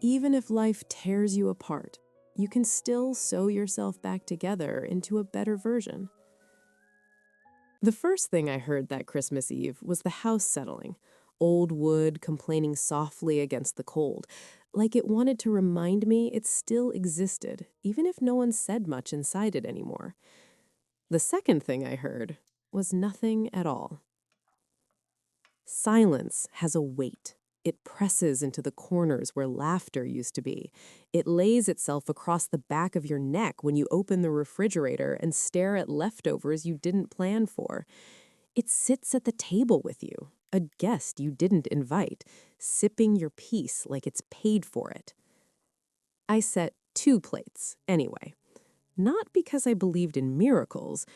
even if life tears you apart, you can still sew yourself back together into a better version. The first thing I heard that Christmas Eve was the house settling, old wood complaining softly against the cold, like it wanted to remind me it still existed, even if no one said much inside it anymore. The second thing I heard was nothing at all. Silence has a weight. It presses into the corners where laughter used to be. It lays itself across the back of your neck when you open the refrigerator and stare at leftovers you didn't plan for. It sits at the table with you, a guest you didn't invite, sipping your piece like it's paid for it. I set 2 plates, anyway. Not because I believed in miracles,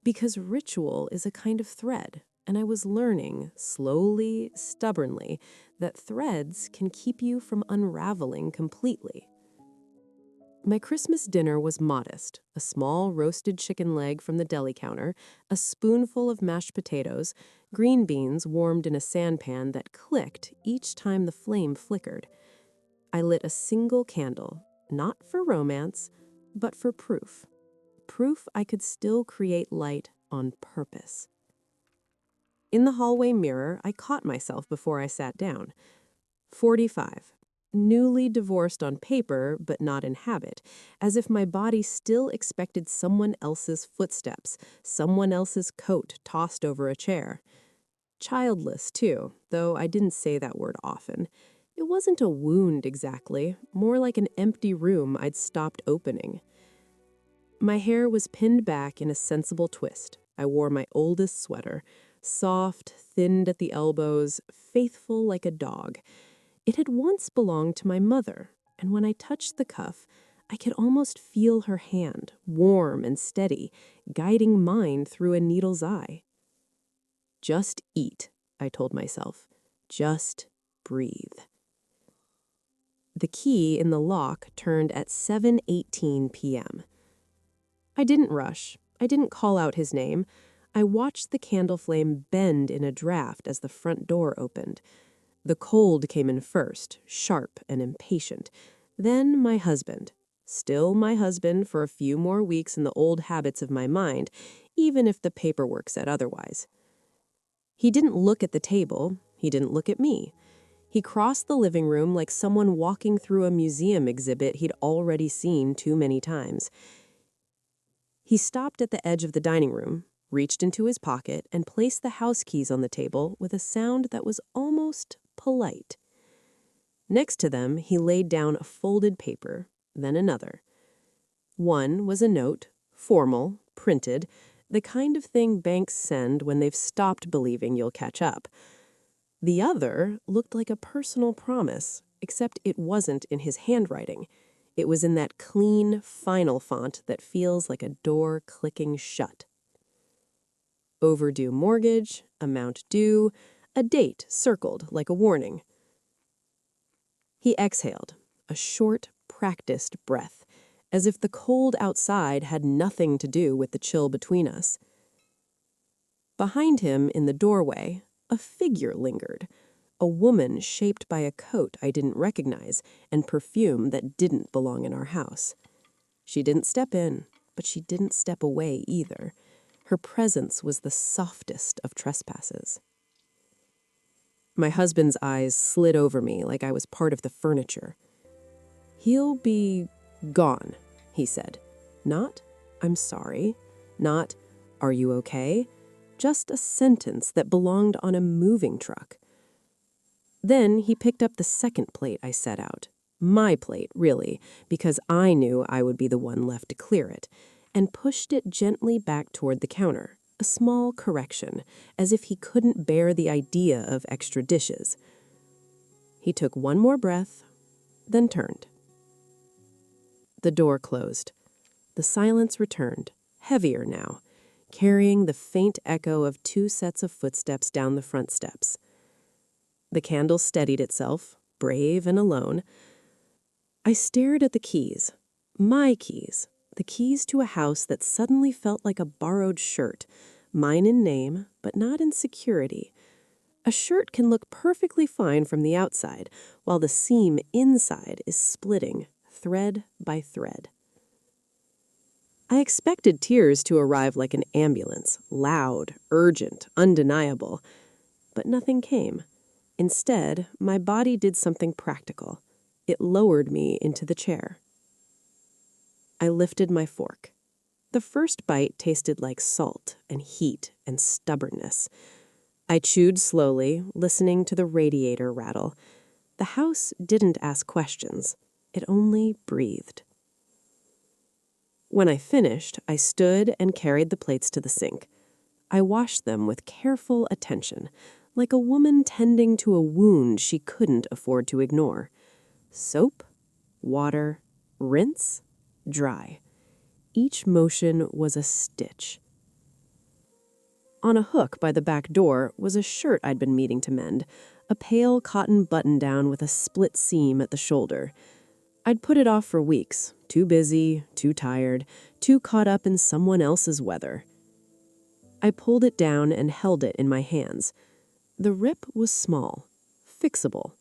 because ritual is a kind of thread, and I was learning, slowly, stubbornly, that threads can keep you from unraveling completely. My Christmas dinner was modest: a small roasted chicken leg from the deli counter, a spoonful of mashed potatoes, green beans warmed in a sandpan that clicked each time the flame flickered. I lit a single candle, not for romance, but for proof. Proof I could still create light on purpose. In the hallway mirror, I caught myself before I sat down. 45. Newly divorced on paper, but not in habit, as if my body still expected someone else's footsteps, someone else's coat tossed over a chair. Childless, too, though I didn't say that word often. It wasn't a wound exactly, more like an empty room I'd stopped opening. My hair was pinned back in a sensible twist. I wore my oldest sweater, soft, thinned at the elbows, faithful like a dog. It had once belonged to my mother, and when I touched the cuff, I could almost feel her hand, warm and steady, guiding mine through a needle's eye. Just eat, I told myself. Just breathe. The key in the lock turned at 7:18 p.m. I didn't rush. I didn't call out his name. I watched the candle flame bend in a draft as the front door opened. The cold came in first, sharp and impatient. Then my husband. Still my husband for a few more weeks in the old habits of my mind, even if the paperwork said otherwise. He didn't look at the table. He didn't look at me. He crossed the living room like someone walking through a museum exhibit he'd already seen too many times. He stopped at the edge of the dining room, reached into his pocket, and placed the house keys on the table with a sound that was almost polite. Next to them, he laid down a folded paper, then another. One was a note, formal, printed, the kind of thing banks send when they've stopped believing you'll catch up. The other looked like a personal promise, except it wasn't in his handwriting. It was in that clean, final font that feels like a door clicking shut. Overdue mortgage, amount due, a date circled like a warning. He exhaled, a short, practiced breath, as if the cold outside had nothing to do with the chill between us. Behind him, in the doorway, a figure lingered, a woman shaped by a coat I didn't recognize and perfume that didn't belong in our house. She didn't step in, but she didn't step away either. Her presence was the softest of trespasses. My husband's eyes slid over me like I was part of the furniture. "He'll be gone," he said. Not, "I'm sorry," not, "Are you okay?" Just a sentence that belonged on a moving truck. Then he picked up the second plate I set out. My plate, really, because I knew I would be the one left to clear it, and pushed it gently back toward the counter, a small correction, as if he couldn't bear the idea of extra dishes. He took one more breath, then turned. The door closed. The silence returned, heavier now, carrying the faint echo of 2 sets of footsteps down the front steps. The candle steadied itself, brave and alone. I stared at the keys, my keys, the keys to a house that suddenly felt like a borrowed shirt, mine in name, but not in security. A shirt can look perfectly fine from the outside, while the seam inside is splitting, thread by thread. I expected tears to arrive like an ambulance, loud, urgent, undeniable. But nothing came. Instead, my body did something practical. It lowered me into the chair. I lifted my fork. The first bite tasted like salt and heat and stubbornness. I chewed slowly, listening to the radiator rattle. The house didn't ask questions. It only breathed. When I finished, I stood and carried the plates to the sink. I washed them with careful attention, like a woman tending to a wound she couldn't afford to ignore. Soap, water, rinse, dry. Each motion was a stitch. On a hook by the back door was a shirt I'd been meaning to mend, a pale cotton button-down with a split seam at the shoulder. I'd put it off for weeks, too busy, too tired, too caught up in someone else's weather. I pulled it down and held it in my hands. The rip was small, fixable.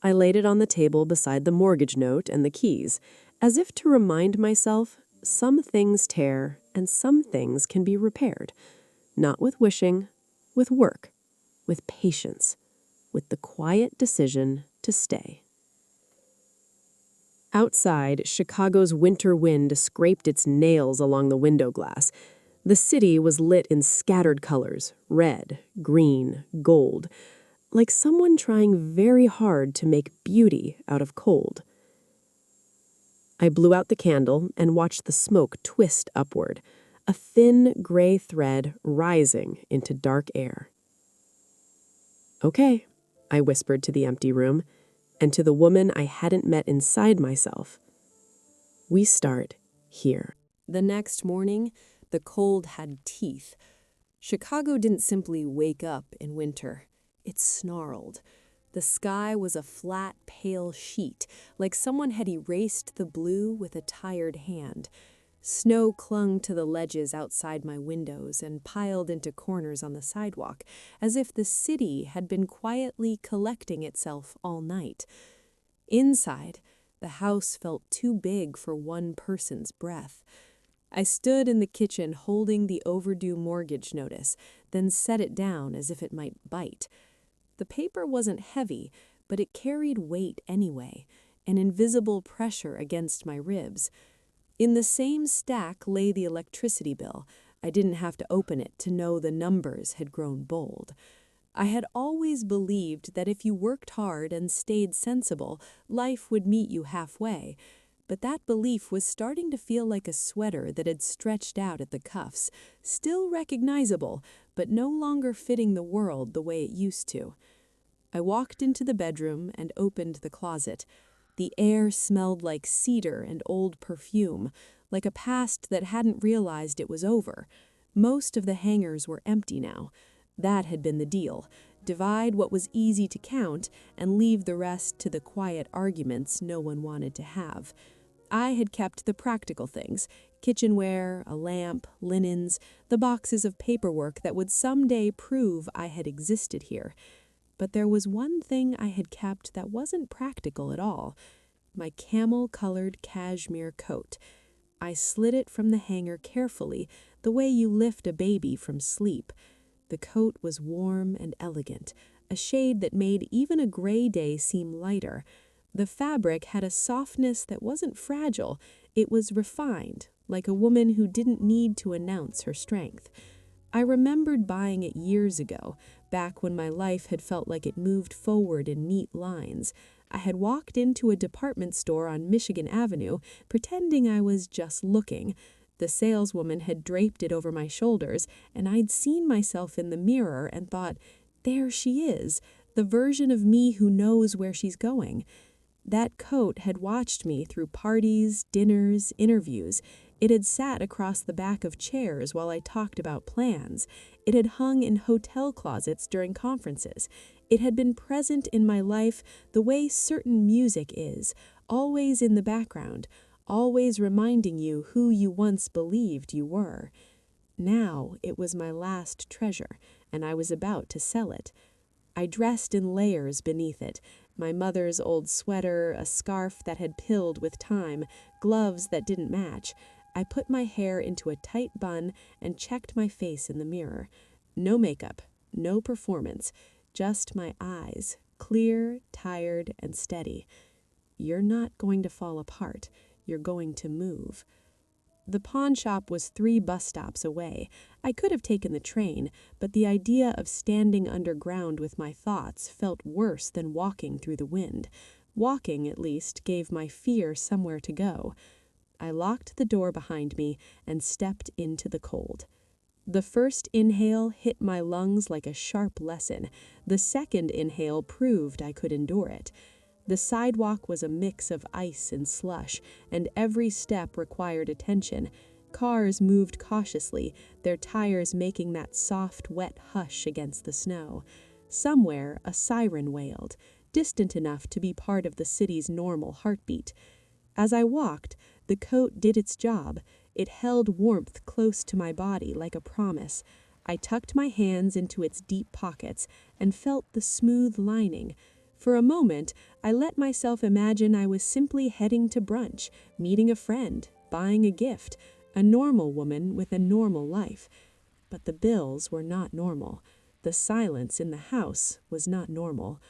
I laid it on the table beside the mortgage note and the keys, as if to remind myself some things tear and some things can be repaired. Not with wishing, with work, with patience, with the quiet decision to stay. Outside, Chicago's winter wind scraped its nails along the window glass. The city was lit in scattered colors, red, green, gold, like someone trying very hard to make beauty out of cold. I blew out the candle and watched the smoke twist upward, a thin gray thread rising into dark air. "Okay," I whispered to the empty room, and to the woman I hadn't met inside myself. "We start here." The next morning, the cold had teeth. Chicago didn't simply wake up in winter. It snarled. The sky was a flat, pale sheet, like someone had erased the blue with a tired hand. Snow clung to the ledges outside my windows and piled into corners on the sidewalk, as if the city had been quietly collecting itself all night. Inside, the house felt too big for one person's breath. I stood in the kitchen holding the overdue mortgage notice, then set it down as if it might bite. The paper wasn't heavy, but it carried weight anyway, an invisible pressure against my ribs. In the same stack lay the electricity bill. I didn't have to open it to know the numbers had grown bold. I had always believed that if you worked hard and stayed sensible, life would meet you halfway. But that belief was starting to feel like a sweater that had stretched out at the cuffs, still recognizable, but no longer fitting the world the way it used to. I walked into the bedroom and opened the closet. The air smelled like cedar and old perfume, like a past that hadn't realized it was over. Most of the hangers were empty now. That had been the deal. Divide what was easy to count and leave the rest to the quiet arguments no one wanted to have. I had kept the practical things, kitchenware, a lamp, linens, the boxes of paperwork that would someday prove I had existed here. But there was one thing I had kept that wasn't practical at all: my camel-colored cashmere coat. I slid it from the hanger carefully, the way you lift a baby from sleep. The coat was warm and elegant, a shade that made even a gray day seem lighter. The fabric had a softness that wasn't fragile. It was refined, like a woman who didn't need to announce her strength. I remembered buying it years ago, back when my life had felt like it moved forward in neat lines. I had walked into a department store on Michigan Avenue, pretending I was just looking. The saleswoman had draped it over my shoulders, and I'd seen myself in the mirror and thought, there she is, the version of me who knows where she's going. That coat had watched me through parties, dinners, interviews. It had sat across the back of chairs while I talked about plans. It had hung in hotel closets during conferences. It had been present in my life the way certain music is, always in the background, always reminding you who you once believed you were. Now it was my last treasure, and I was about to sell it. I dressed in layers beneath it. My mother's old sweater, a scarf that had pilled with time, gloves that didn't match. I put my hair into a tight bun and checked my face in the mirror. No makeup, no performance, just my eyes, clear, tired, and steady. You're not going to fall apart. You're going to move. The pawn shop was 3 bus stops away. I could have taken the train, but the idea of standing underground with my thoughts felt worse than walking through the wind. Walking, at least, gave my fear somewhere to go. I locked the door behind me and stepped into the cold. The first inhale hit my lungs like a sharp lesson. The second inhale proved I could endure it. The sidewalk was a mix of ice and slush, and every step required attention. Cars moved cautiously, their tires making that soft, wet hush against the snow. Somewhere, a siren wailed, distant enough to be part of the city's normal heartbeat. As I walked, the coat did its job. It held warmth close to my body like a promise. I tucked my hands into its deep pockets and felt the smooth lining. For a moment, I let myself imagine I was simply heading to brunch, meeting a friend, buying a gift, a normal woman with a normal life. But the bills were not normal. The silence in the house was not normal.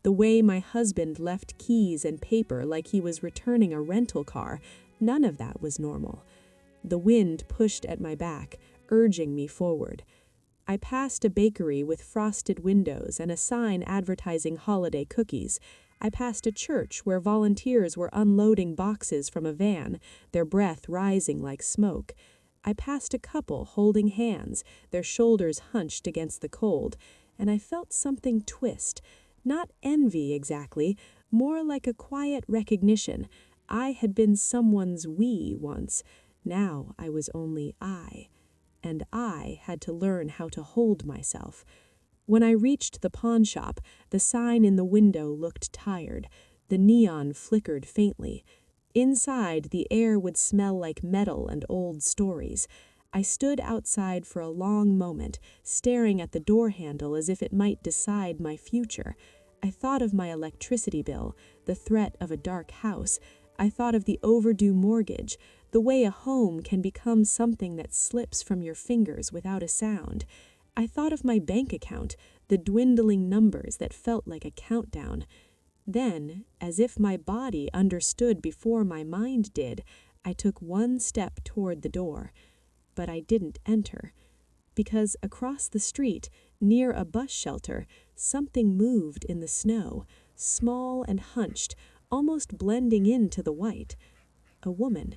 The way my husband left keys and paper like he was returning a rental car, none of that was normal. The wind pushed at my back, urging me forward. I passed a bakery with frosted windows and a sign advertising holiday cookies. I passed a church where volunteers were unloading boxes from a van, their breath rising like smoke. I passed a couple holding hands, their shoulders hunched against the cold, and I felt something twist. Not envy exactly, more like a quiet recognition. I had been someone's we once. Now I was only I. And I had to learn how to hold myself. When I reached the pawn shop, the sign in the window looked tired. The neon flickered faintly. Inside, the air would smell like metal and old stories. I stood outside for a long moment, staring at the door handle as if it might decide my future. I thought of my electricity bill, the threat of a dark house. I thought of the overdue mortgage, the way a home can become something that slips from your fingers without a sound. I thought of my bank account, the dwindling numbers that felt like a countdown. Then, as if my body understood before my mind did, I took one step toward the door. But I didn't enter. Because across the street, near a bus shelter, something moved in the snow, small and hunched, almost blending into the white. A woman.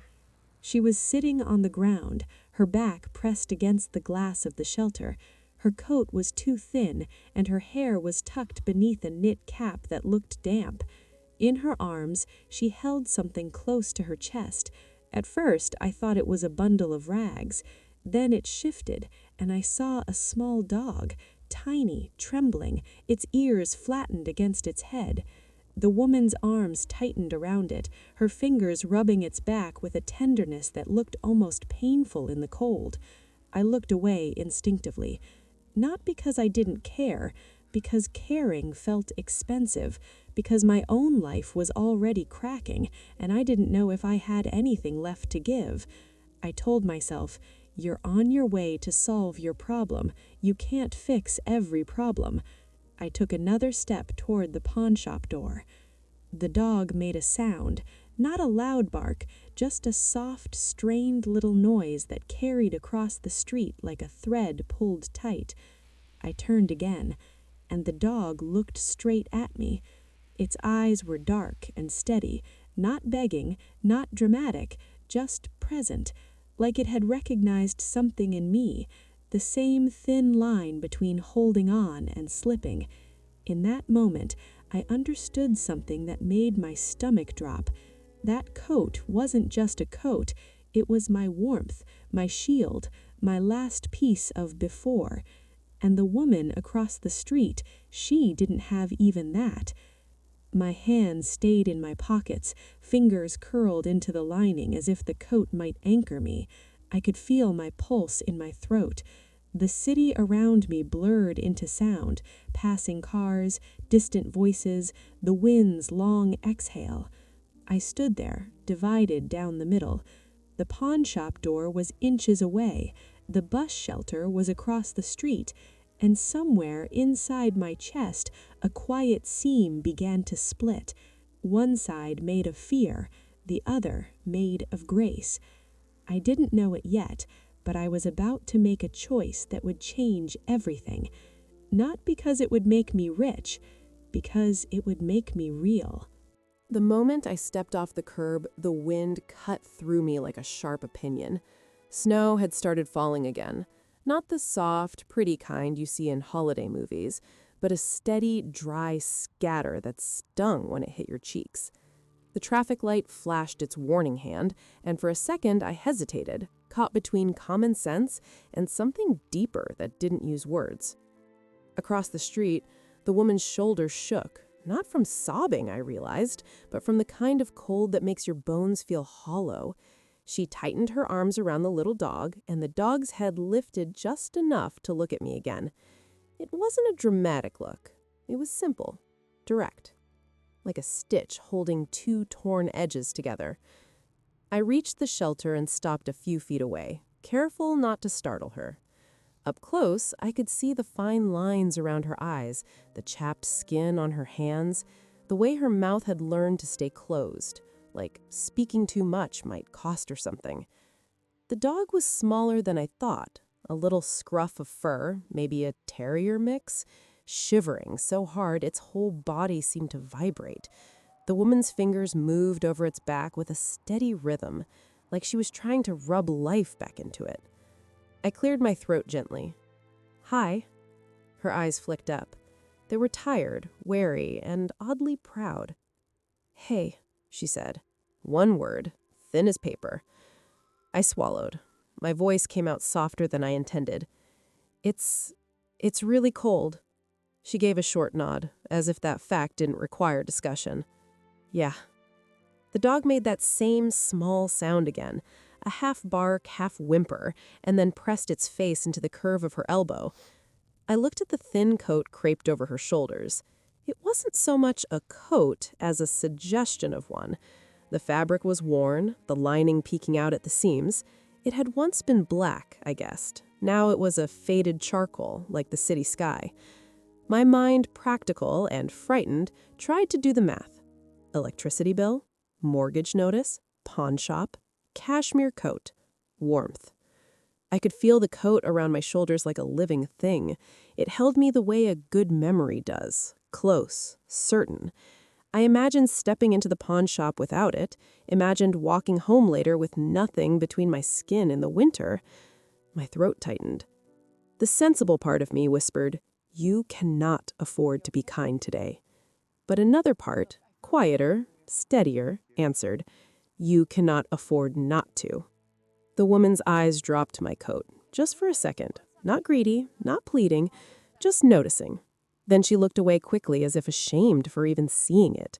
She was sitting on the ground, her back pressed against the glass of the shelter. Her coat was too thin, and her hair was tucked beneath a knit cap that looked damp. In her arms, she held something close to her chest. At first, I thought it was a bundle of rags. Then it shifted, and I saw a small dog, tiny, trembling, its ears flattened against its head. The woman's arms tightened around it, her fingers rubbing its back with a tenderness that looked almost painful in the cold. I looked away instinctively. Not because I didn't care, because caring felt expensive, because my own life was already cracking, and I didn't know if I had anything left to give. I told myself, you're on your way to solve your problem. You can't fix every problem. I took another step toward the pawn shop door. The dog made a sound, not a loud bark, just a soft, strained little noise that carried across the street like a thread pulled tight. I turned again, and the dog looked straight at me. Its eyes were dark and steady, not begging, not dramatic, just present, like it had recognized something in me, the same thin line between holding on and slipping. In that moment, I understood something that made my stomach drop. That coat wasn't just a coat, it was my warmth, my shield, my last piece of before. And the woman across the street, she didn't have even that. My hands stayed in my pockets, fingers curled into the lining as if the coat might anchor me. I could feel my pulse in my throat. The city around me blurred into sound, passing cars, distant voices, the wind's long exhale. I stood there, divided down the middle. The pawn shop door was inches away, the bus shelter was across the street, and somewhere inside my chest a quiet seam began to split, one side made of fear, the other made of grace. I didn't know it yet, but I was about to make a choice that would change everything. Not because it would make me rich, because it would make me real. The moment I stepped off the curb, the wind cut through me like a sharp opinion. Snow had started falling again. Not the soft, pretty kind you see in holiday movies, but a steady, dry scatter that stung when it hit your cheeks. The traffic light flashed its warning hand, and for a second I hesitated, caught between common sense and something deeper that didn't use words. Across the street, the woman's shoulders shook, not from sobbing, I realized, but from the kind of cold that makes your bones feel hollow. She tightened her arms around the little dog, and the dog's head lifted just enough to look at me again. It wasn't a dramatic look. It was simple, direct, like a stitch holding two torn edges together. I reached the shelter and stopped a few feet away, careful not to startle her. Up close, I could see the fine lines around her eyes, the chapped skin on her hands, the way her mouth had learned to stay closed, like speaking too much might cost her something. The dog was smaller than I thought, a little scruff of fur, maybe a terrier mix, shivering so hard its whole body seemed to vibrate. The woman's fingers moved over its back with a steady rhythm, like she was trying to rub life back into it. I cleared my throat gently. "Hi." Her eyes flicked up. They were tired, wary, and oddly proud. "Hey," she said. One word, thin as paper. I swallowed. My voice came out softer than I intended. It's really cold." She gave a short nod, as if that fact didn't require discussion. "Yeah." The dog made that same small sound again, a half bark, half whimper, and then pressed its face into the curve of her elbow. I looked at the thin coat craped over her shoulders. It wasn't so much a coat as a suggestion of one. The fabric was worn, the lining peeking out at the seams. It had once been black, I guessed. Now it was a faded charcoal, like the city sky. My mind, practical and frightened, tried to do the math. Electricity bill, mortgage notice, pawn shop, cashmere coat, warmth. I could feel the coat around my shoulders like a living thing. It held me the way a good memory does, close, certain. I imagined stepping into the pawn shop without it, imagined walking home later with nothing between my skin in the winter. My throat tightened. The sensible part of me whispered, "You cannot afford to be kind today." But another part, quieter, steadier, answered, "You cannot afford not to." The woman's eyes dropped to my coat, just for a second. Not greedy, not pleading, just noticing. Then she looked away quickly as if ashamed for even seeing it.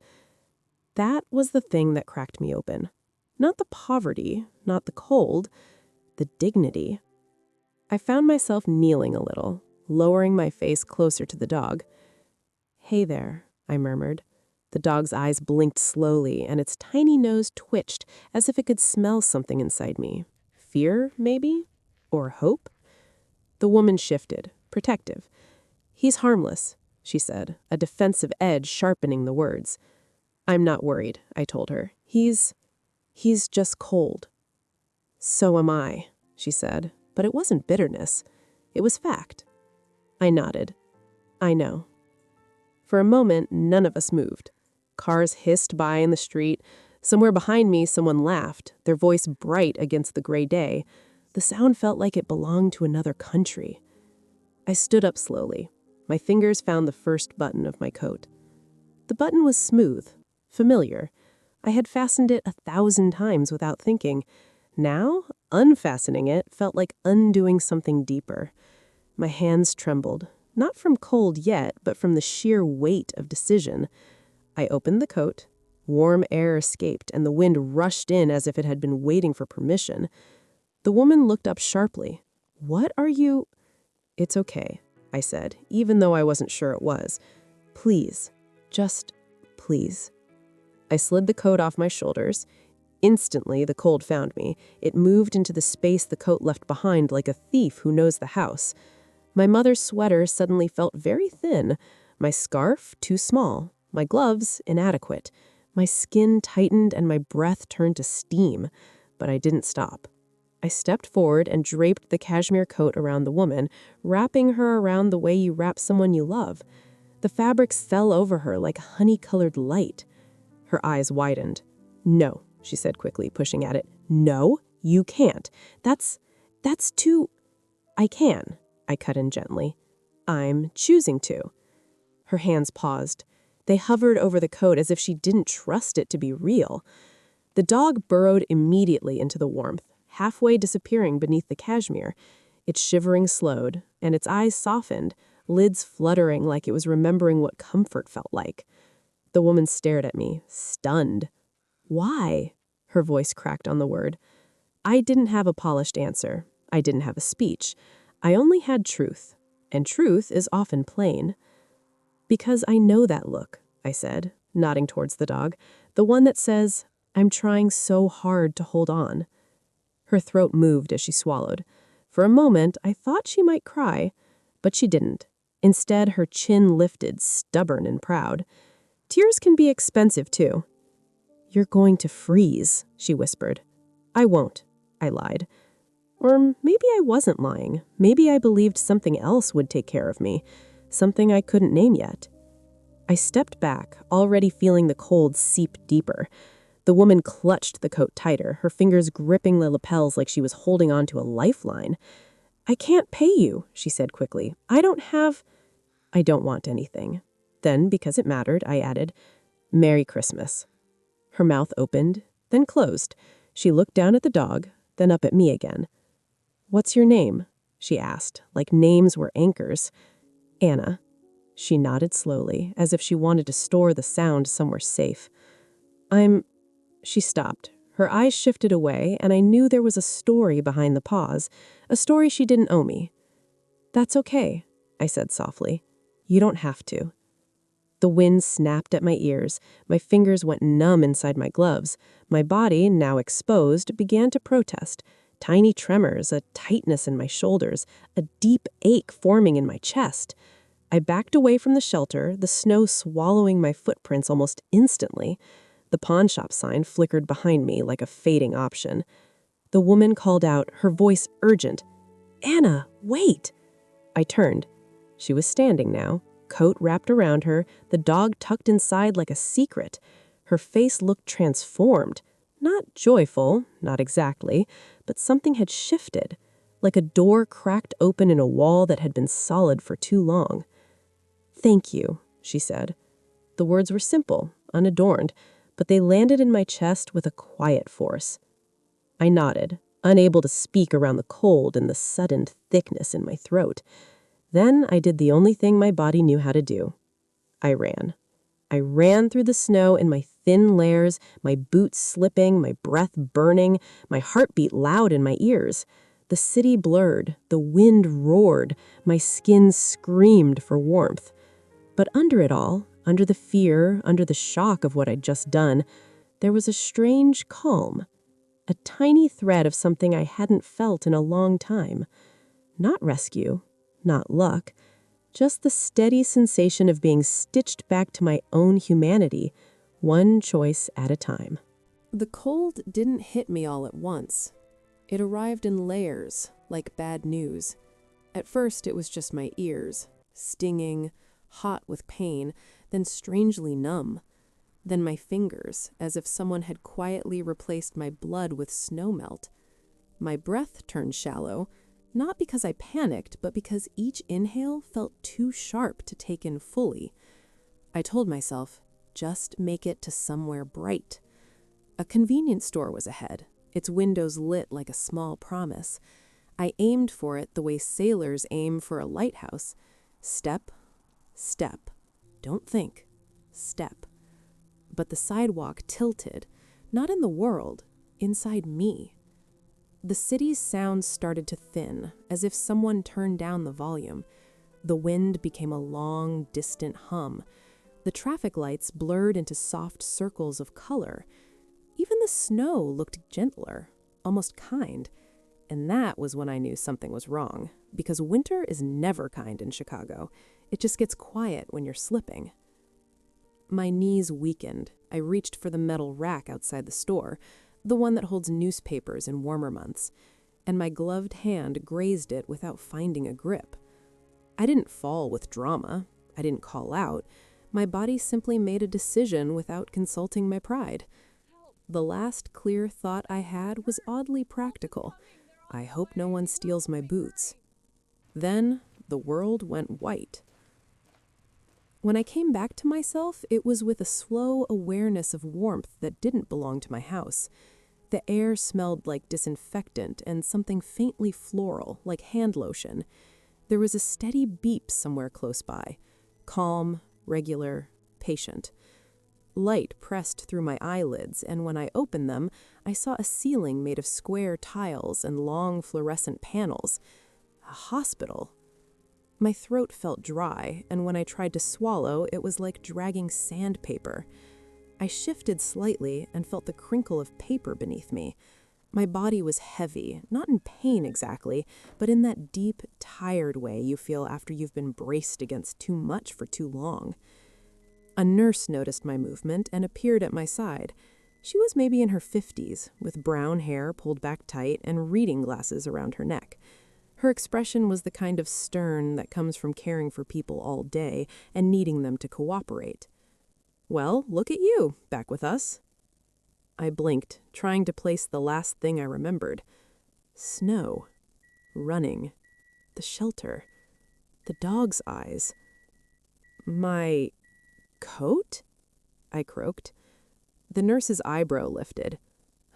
That was the thing that cracked me open. Not the poverty, not the cold, the dignity. I found myself kneeling a little, lowering my face closer to the dog. "Hey there," I murmured. The dog's eyes blinked slowly, and its tiny nose twitched as if it could smell something inside me. Fear, maybe? Or hope? The woman shifted, protective. "He's harmless," she said, a defensive edge sharpening the words. "I'm not worried," I told her. He's just cold." "So am I," she said, but it wasn't bitterness. It was fact. I nodded. "I know." For a moment, none of us moved. Cars hissed by in the street. Somewhere behind me, someone laughed, their voice bright against the gray day. The sound felt like it belonged to another country. I stood up slowly. My fingers found the first button of my coat. The button was smooth, familiar. I had fastened it 1,000 times without thinking. Now, unfastening it felt like undoing something deeper. My hands trembled, not from cold yet, but from the sheer weight of decision. I opened the coat. Warm air escaped, and the wind rushed in as if it had been waiting for permission. The woman looked up sharply. "What are you—" It's okay, I said, even though I wasn't sure it was. Please, just please. I slid the coat off my shoulders. Instantly, the cold found me. It moved into the space the coat left behind like a thief who knows the house. My mother's sweater suddenly felt very thin, my scarf too small, my gloves inadequate. My skin tightened and my breath turned to steam, but I didn't stop. I stepped forward and draped the cashmere coat around the woman, wrapping her around the way you wrap someone you love. The fabrics fell over her like honey-colored light. Her eyes widened. "No," she said quickly, pushing at it. "No, you can't. That's too—" "I can," I cut in gently. "I'm choosing to." Her hands paused. They hovered over the coat as if she didn't trust it to be real. The dog burrowed immediately into the warmth, halfway disappearing beneath the cashmere. Its shivering slowed, and its eyes softened, lids fluttering like it was remembering what comfort felt like. The woman stared at me, stunned. "Why?" Her voice cracked on the word. I didn't have a polished answer. I didn't have a speech. I only had truth, and truth is often plain. "Because I know that look," I said, nodding towards the dog, "the one that says, 'I'm trying so hard to hold on.'" Her throat moved as she swallowed. For a moment, I thought she might cry, but she didn't. Instead, her chin lifted, stubborn and proud. Tears can be expensive, too. "You're going to freeze," she whispered. "I won't," I lied. Or maybe I wasn't lying. Maybe I believed something else would take care of me, something I couldn't name yet. I stepped back, already feeling the cold seep deeper. The woman clutched the coat tighter, her fingers gripping the lapels like she was holding on to a lifeline. "I can't pay you," she said quickly. "I don't have—" "I don't want anything." Then, because it mattered, I added, "Merry Christmas." Her mouth opened, then closed. She looked down at the dog, then up at me again. "What's your name?" she asked, like names were anchors. "Anna." She nodded slowly, as if she wanted to store the sound somewhere safe. "I'm—" She stopped. Her eyes shifted away, and I knew there was a story behind the pause, a story she didn't owe me. "That's okay," I said softly. "You don't have to." The wind snapped at my ears. My fingers went numb inside my gloves. My body, now exposed, began to protest. Tiny tremors, a tightness in my shoulders, a deep ache forming in my chest. I backed away from the shelter, the snow swallowing my footprints almost instantly. The pawn shop sign flickered behind me like a fading option. The woman called out, her voice urgent. "Anna, wait!" I turned. She was standing now, coat wrapped around her, the dog tucked inside like a secret. Her face looked transformed. Not joyful, not exactly, but something had shifted, like a door cracked open in a wall that had been solid for too long. "Thank you," she said. The words were simple, unadorned, but they landed in my chest with a quiet force. I nodded, unable to speak around the cold and the sudden thickness in my throat. Then I did the only thing my body knew how to do. I ran. I ran through the snow in my thin layers, my boots slipping, my breath burning, my heartbeat loud in my ears. The city blurred, the wind roared, my skin screamed for warmth. But under it all, under the fear, under the shock of what I'd just done, there was a strange calm, a tiny thread of something I hadn't felt in a long time. Not rescue, not luck, just the steady sensation of being stitched back to my own humanity, one choice at a time. The cold didn't hit me all at once. It arrived in layers, like bad news. At first, it was just my ears, stinging, hot with pain, then strangely numb. Then my fingers, as if someone had quietly replaced my blood with snowmelt. My breath turned shallow, not because I panicked, but because each inhale felt too sharp to take in fully. I told myself, just make it to somewhere bright. A convenience store was ahead, its windows lit like a small promise. I aimed for it the way sailors aim for a lighthouse. Step, step. Don't think. Step. But the sidewalk tilted, not in the world, inside me. The city's sounds started to thin, as if someone turned down the volume. The wind became a long, distant hum. The traffic lights blurred into soft circles of color. Even the snow looked gentler, almost kind. And that was when I knew something was wrong, because winter is never kind in Chicago. It just gets quiet when you're slipping. My knees weakened. I reached for the metal rack outside the store, the one that holds newspapers in warmer months, and my gloved hand grazed it without finding a grip. I didn't fall with drama. I didn't call out. My body simply made a decision without consulting my pride. The last clear thought I had was oddly practical. I hope no one steals my boots. Then the world went white. When I came back to myself, it was with a slow awareness of warmth that didn't belong to my house. The air smelled like disinfectant and something faintly floral, like hand lotion. There was a steady beep somewhere close by, calm, regular, patient. Light pressed through my eyelids, and when I opened them, I saw a ceiling made of square tiles and long fluorescent panels. A hospital. My throat felt dry, and when I tried to swallow, it was like dragging sandpaper. I shifted slightly and felt the crinkle of paper beneath me. My body was heavy, not in pain exactly, but in that deep, tired way you feel after you've been braced against too much for too long. A nurse noticed my movement and appeared at my side. She was maybe in her 50s, with brown hair pulled back tight and reading glasses around her neck. Her expression was the kind of stern that comes from caring for people all day and needing them to cooperate. "Well, look at you, back with us." I blinked, trying to place the last thing I remembered. Snow. Running. The shelter. The dog's eyes. "My coat?" I croaked. The nurse's eyebrow lifted.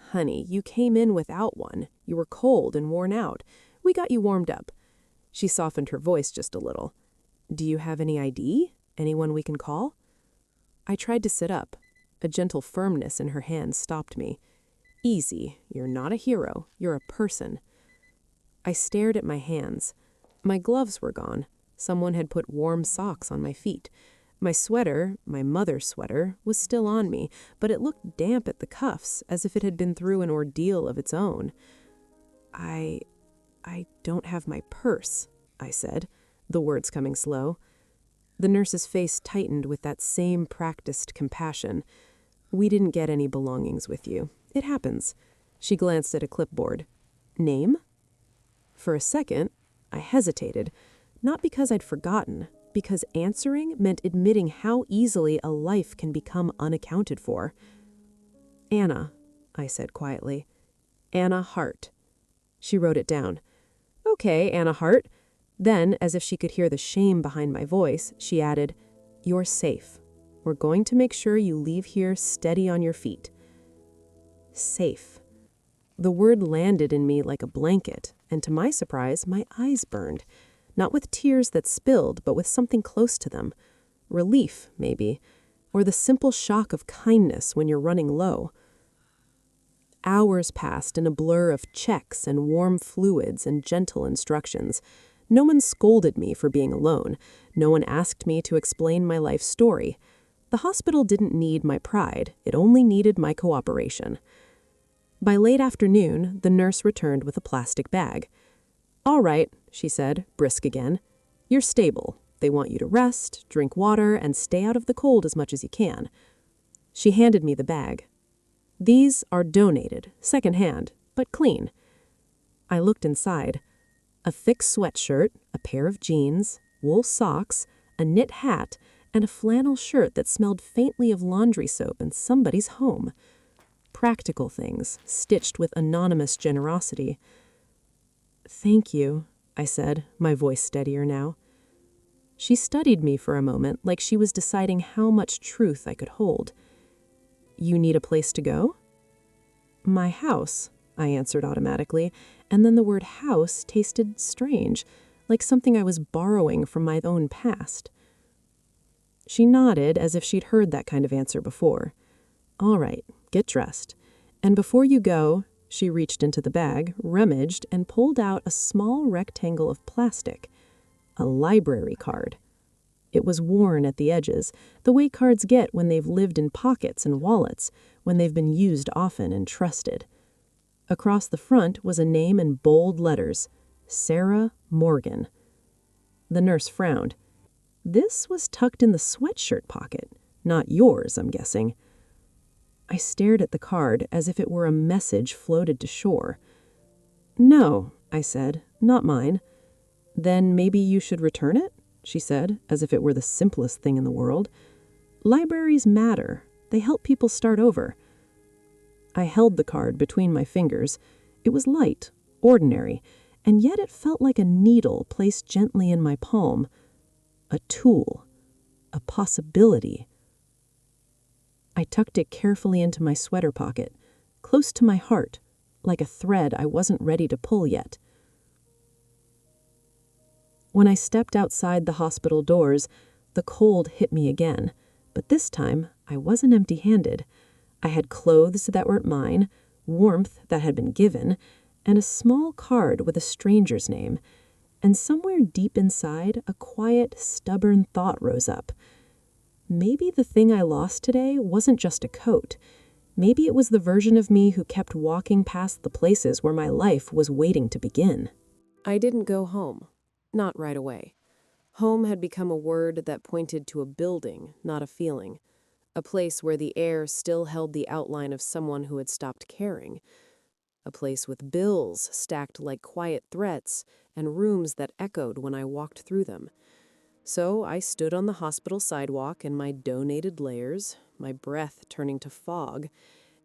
"Honey, you came in without one. You were cold and worn out. We got you warmed up." She softened her voice just a little. "Do you have any ID? Anyone we can call?" I tried to sit up. A gentle firmness in her hand stopped me. "Easy. You're not a hero. You're a person." I stared at my hands. My gloves were gone. Someone had put warm socks on my feet. My sweater, my mother's sweater, was still on me, but it looked damp at the cuffs, as if it had been through an ordeal of its own. I don't have my purse," I said, the words coming slow. The nurse's face tightened with that same practiced compassion. "We didn't get any belongings with you. It happens." She glanced at a clipboard. "Name?" For a second, I hesitated, not because I'd forgotten, because answering meant admitting how easily a life can become unaccounted for. "Anna," I said quietly. "Anna Hart." She wrote it down. "Okay, Anna Hart." Then, as if she could hear the shame behind my voice, she added, "You're safe. We're going to make sure you leave here steady on your feet." Safe. The word landed in me like a blanket, and to my surprise, my eyes burned. Not with tears that spilled, but with something close to them. Relief, maybe, or the simple shock of kindness when you're running low. Hours passed in a blur of checks and warm fluids and gentle instructions. No one scolded me for being alone. No one asked me to explain my life story. The hospital didn't need my pride. It only needed my cooperation. By late afternoon, the nurse returned with a plastic bag. "All right," she said, brisk again. "You're stable. They want you to rest, drink water, and stay out of the cold as much as you can." She handed me the bag. "These are donated, secondhand, but clean." I looked inside. A thick sweatshirt, a pair of jeans, wool socks, a knit hat, and a flannel shirt that smelled faintly of laundry soap in somebody's home. Practical things, stitched with anonymous generosity. "Thank you," I said, my voice steadier now. She studied me for a moment, like she was deciding how much truth I could hold. "You need a place to go?" "My house," I answered automatically, and then the word house tasted strange, like something I was borrowing from my own past. She nodded as if she'd heard that kind of answer before. "All right, get dressed. And before you go," She reached into the bag, rummaged, and pulled out a small rectangle of plastic. A library card. It was worn at the edges, the way cards get when they've lived in pockets and wallets, when they've been used often and trusted. Across the front was a name in bold letters, Sarah Morgan. The nurse frowned. This was tucked in the sweatshirt pocket. Not yours, I'm guessing. I stared at the card as if it were a message floated to shore. No, I said, not mine. Then maybe you should return it? She said, as if it were the simplest thing in the world. Libraries matter. They help people start over. I held the card between my fingers. It was light, ordinary, and yet it felt like a needle placed gently in my palm. A tool. A possibility. I tucked it carefully into my sweater pocket, close to my heart, like a thread I wasn't ready to pull yet. When I stepped outside the hospital doors, the cold hit me again, but this time I wasn't empty-handed. I had clothes that weren't mine, warmth that had been given, and a small card with a stranger's name. And somewhere deep inside, a quiet, stubborn thought rose up. Maybe the thing I lost today wasn't just a coat. Maybe it was the version of me who kept walking past the places where my life was waiting to begin. I didn't go home. Not right away. Home had become a word that pointed to a building, not a feeling. A place where the air still held the outline of someone who had stopped caring. A place with bills stacked like quiet threats and rooms that echoed when I walked through them. So I stood on the hospital sidewalk in my donated layers, my breath turning to fog,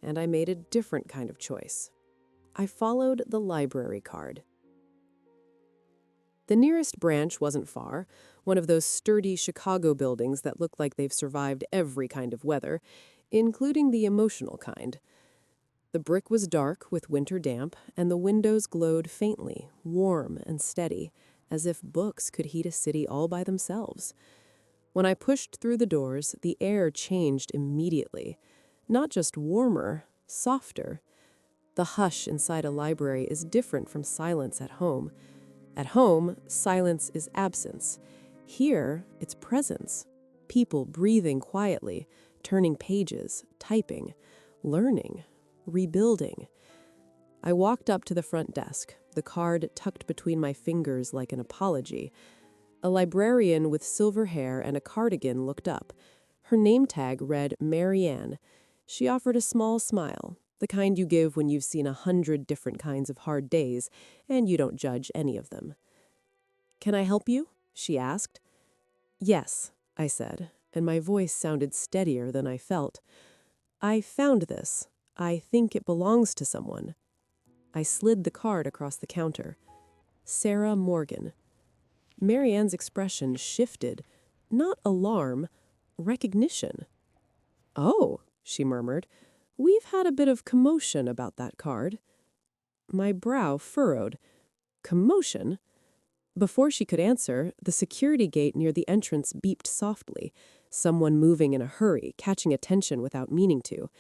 and I made a different kind of choice. I followed the library card. The nearest branch wasn't far, one of those sturdy Chicago buildings that look like they've survived every kind of weather, including the emotional kind. The brick was dark with winter damp, and the windows glowed faintly, warm and steady, as if books could heat a city all by themselves. When I pushed through the doors, the air changed immediately. Not just warmer, softer. The hush inside a library is different from silence at home. At home, silence is absence. Here, it's presence. People breathing quietly, turning pages, typing, learning, rebuilding. I walked up to the front desk, the card tucked between my fingers like an apology. A librarian with silver hair and a cardigan looked up. Her name tag read Marianne. She offered a small smile, the kind you give when you've seen 100 different kinds of hard days and you don't judge any of them. "Can I help you?" she asked. "Yes," I said, and my voice sounded steadier than I felt. "I found this. I think it belongs to someone." I slid the card across the counter. Sarah Morgan. Marianne's expression shifted. Not alarm, recognition. "Oh," she murmured, "we've had a bit of commotion about that card." My brow furrowed. Commotion? Before she could answer, the security gate near the entrance beeped softly, someone moving in a hurry, catching attention without meaning to.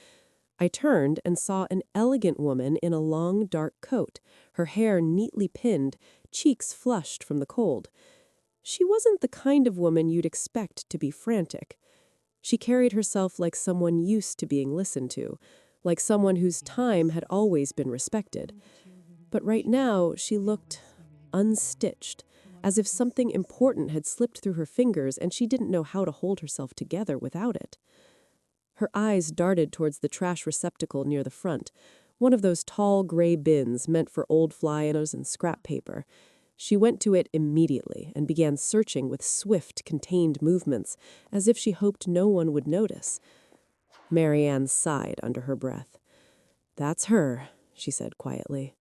I turned and saw an elegant woman in a long, dark coat, her hair neatly pinned, cheeks flushed from the cold. She wasn't the kind of woman you'd expect to be frantic. She carried herself like someone used to being listened to, like someone whose time had always been respected. But right now, she looked unstitched, as if something important had slipped through her fingers and she didn't know how to hold herself together without it. Her eyes darted towards the trash receptacle near the front, one of those tall gray bins meant for old flyers and scrap paper. She went to it immediately and began searching with swift, contained movements, as if she hoped no one would notice. Marianne sighed under her breath. "That's her," she said quietly.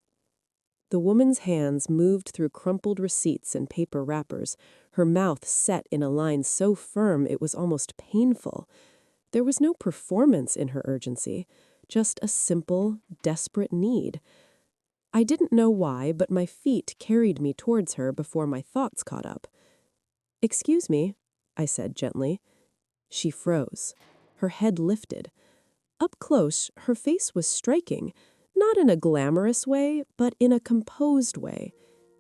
The woman's hands moved through crumpled receipts and paper wrappers, her mouth set in a line so firm it was almost painful. There was no performance in her urgency, just a simple, desperate need. I didn't know why, but my feet carried me towards her before my thoughts caught up. "Excuse me," I said gently. She froze. Her head lifted. Up close, her face was striking, Not in a glamorous way, but in a composed way.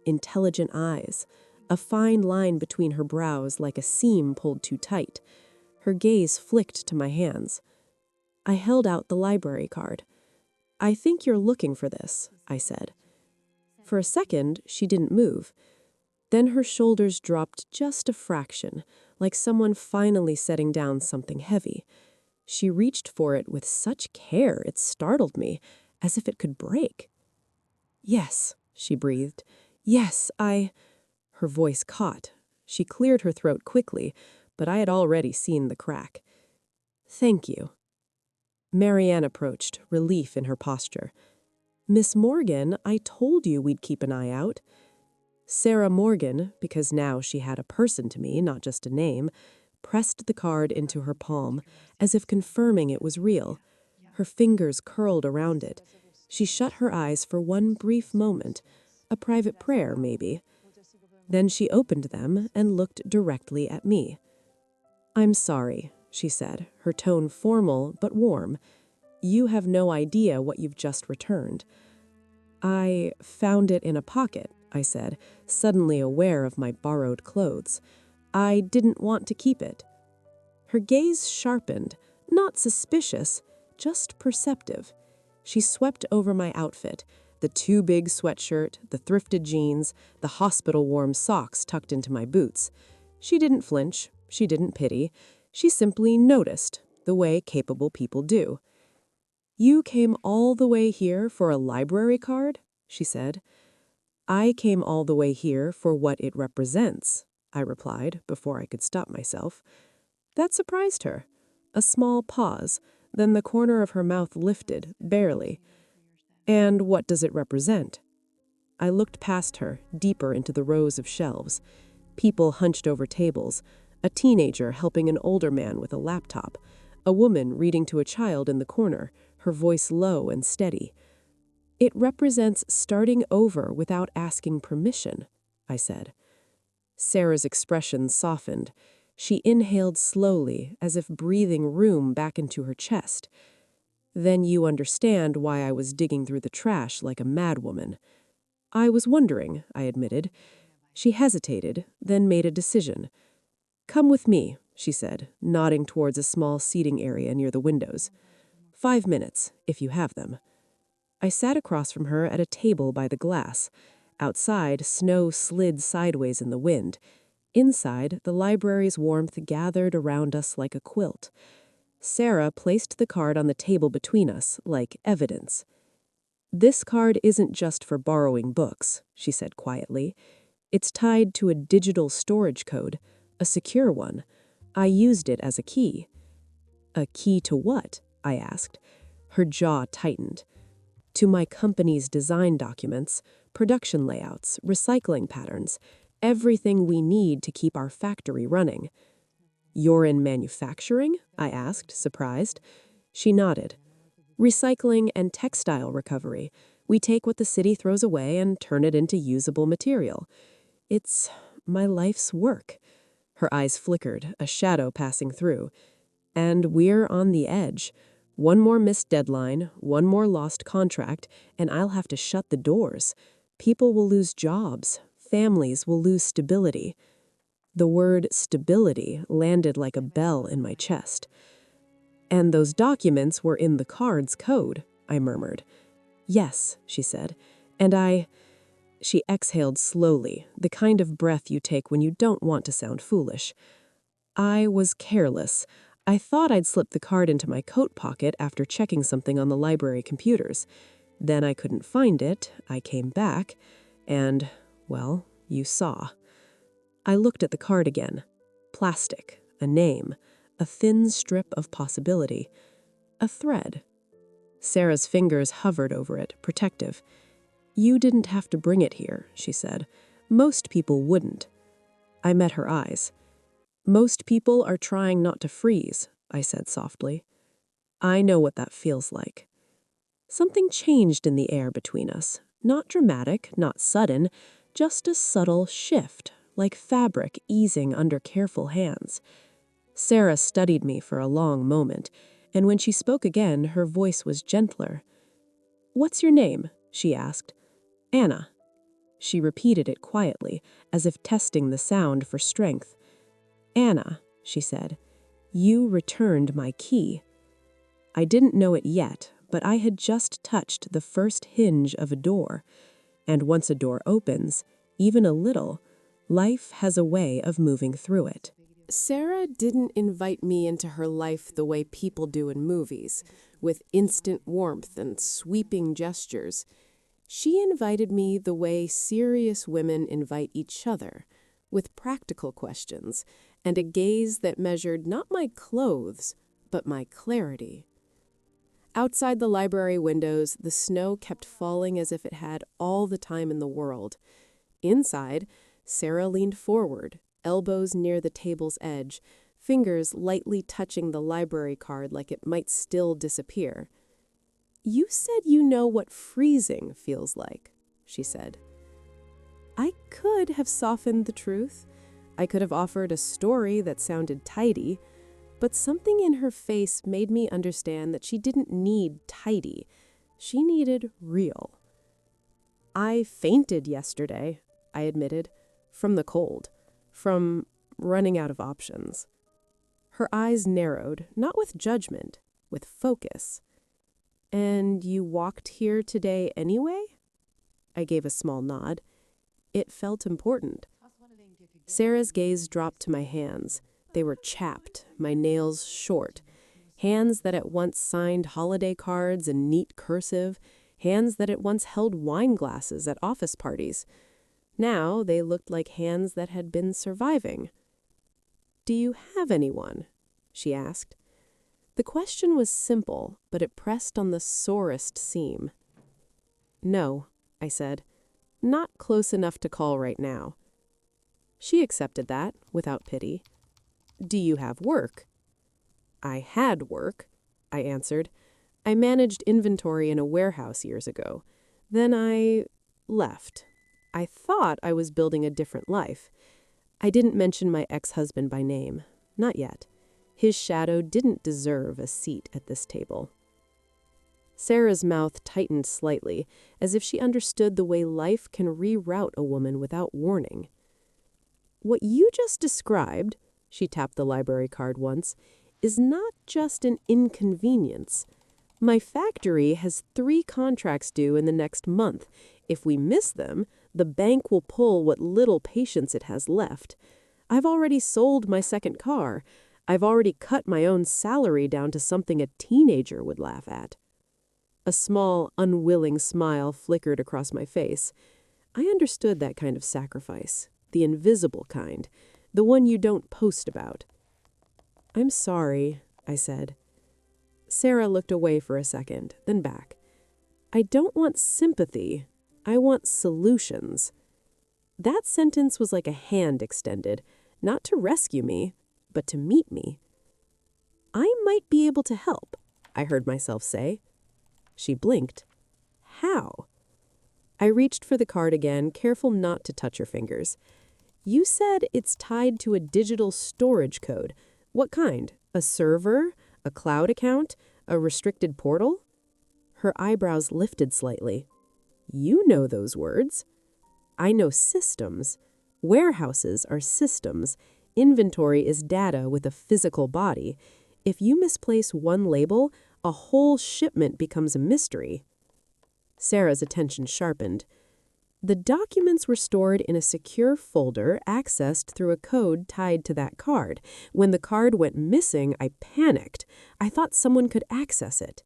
Intelligent eyes, a fine line between her brows like a seam pulled too tight. Her gaze flicked to my hands. I held out the library card. "I think you're looking for this," I said. For a second, she didn't move. Then her shoulders dropped just a fraction, like someone finally setting down something heavy. She reached for it with such care it startled me, as if it could break. "Yes," she breathed. "Yes, I—" Her voice caught. She cleared her throat quickly, but I had already seen the crack. "Thank you." Marianne approached, relief in her posture. "Miss Morgan, I told you we'd keep an eye out." Sarah Morgan, because now she had a person to me, not just a name, pressed the card into her palm, as if confirming it was real. Her fingers curled around it. She shut her eyes for one brief moment, a private prayer, maybe. Then she opened them and looked directly at me. "I'm sorry," she said, her tone formal but warm. "You have no idea what you've just returned." "I found it in a pocket," I said, suddenly aware of my borrowed clothes. "I didn't want to keep it." Her gaze sharpened, not suspicious, just perceptive. She swept over my outfit, the too big sweatshirt, the thrifted jeans, the hospital-warm socks tucked into my boots. She didn't flinch, she didn't pity, she simply noticed, the way capable people do. "You came all the way here for a library card?" she said. "I came all the way here for what it represents," I replied before I could stop myself. That surprised her. A small pause, then the corner of her mouth lifted, barely. "And what does it represent?" I looked past her, deeper into the rows of shelves. People hunched over tables, a teenager helping an older man with a laptop, a woman reading to a child in the corner, her voice low and steady. "It represents starting over without asking permission," I said. Sarah's expression softened. She inhaled slowly, as if breathing room back into her chest. "Then you understand why I was digging through the trash like a madwoman." "I was wondering," I admitted. She hesitated, then made a decision. "Come with me," she said, nodding towards a small seating area near the windows. 5 minutes, if you have them." I sat across from her at a table by the glass. Outside, snow slid sideways in the wind. Inside, the library's warmth gathered around us like a quilt. Sarah placed the card on the table between us, like evidence. "This card isn't just for borrowing books," she said quietly. "It's tied to a digital storage code, a secure one. I used it as a key." "A key to what?" I asked. Her jaw tightened. "To my company's design documents, production layouts, recycling patterns, everything we need to keep our factory running." "You're in manufacturing?" I asked, surprised. She nodded. "Recycling and textile recovery. We take what the city throws away and turn it into usable material. It's my life's work." Her eyes flickered, a shadow passing through. "And we're on the edge. One more missed deadline, one more lost contract, and I'll have to shut the doors. People will lose jobs. Families will lose stability." The word stability landed like a bell in my chest. "And those documents were in the card's code," I murmured. "Yes," she said. "And She exhaled slowly, the kind of breath you take when you don't want to sound foolish. "I was careless. I thought I'd slipped the card into my coat pocket after checking something on the library computers. Then I couldn't find it. I came back, and, well, you saw." I looked at the card again. Plastic, a name, a thin strip of possibility, a thread. Sarah's fingers hovered over it, protective. "You didn't have to bring it here," she said. "Most people wouldn't." I met her eyes. "Most people are trying not to freeze," I said softly. "I know what that feels like." Something changed in the air between us. Not dramatic, not sudden, just a subtle shift, like fabric easing under careful hands. Sarah studied me for a long moment, and when she spoke again, her voice was gentler. "What's your name?" she asked. "Anna." She repeated it quietly, as if testing the sound for strength. "Anna," she said, "you returned my key." I didn't know it yet, but I had just touched the first hinge of a door. And once a door opens, even a little, life has a way of moving through it. Sarah didn't invite me into her life the way people do in movies, with instant warmth and sweeping gestures. She invited me the way serious women invite each other, with practical questions and a gaze that measured not my clothes, but my clarity. Outside the library windows, the snow kept falling as if it had all the time in the world. Inside, Sarah leaned forward, elbows near the table's edge, fingers lightly touching the library card like it might still disappear. "You said you know what freezing feels like," she said. I could have softened the truth. I could have offered a story that sounded tidy, but something in her face made me understand that she didn't need tidy. She needed real. "I fainted yesterday," I admitted, "from the cold, from running out of options." Her eyes narrowed, not with judgment, with focus. "And you walked here today anyway?" I gave a small nod. It felt important. Sarah's gaze dropped to my hands. They were chapped, my nails short. Hands that at once signed holiday cards in neat cursive, hands that at once held wine glasses at office parties. Now they looked like hands that had been surviving. "Do you have anyone?" she asked. The question was simple, but it pressed on the sorest seam. "No," I said. "Not close enough to call right now." She accepted that, without pity. "Do you have work?" "I had work," I answered. "I managed inventory in a warehouse years ago. Then I left. I thought I was building a different life. I didn't mention my ex-husband by name. Not yet. His shadow didn't deserve a seat at this table." Sarah's mouth tightened slightly, as if she understood the way life can reroute a woman without warning. "What you just described," she tapped the library card once, "is not just an inconvenience. My factory has 3 contracts due in the next month. If we miss them, the bank will pull what little patience it has left. I've already sold my second car. I've already cut my own salary down to something a teenager would laugh at." A small, unwilling smile flickered across my face. I understood that kind of sacrifice, the invisible kind, the one you don't post about. "I'm sorry," I said. Sarah looked away for a second, then back. "I don't want sympathy. I want solutions." That sentence was like a hand extended, not to rescue me, but to meet me. "I might be able to help," I heard myself say. She blinked. "How?" I reached for the card again, careful not to touch her fingers. "You said it's tied to a digital storage code. What kind? A server? A cloud account? A restricted portal?" Her eyebrows lifted slightly. "You know those words." "I know systems. Warehouses are systems. Inventory is data with a physical body. If you misplace one label, a whole shipment becomes a mystery." Sarah's attention sharpened. "The documents were stored in a secure folder accessed through a code tied to that card. When the card went missing, I panicked. I thought someone could access it."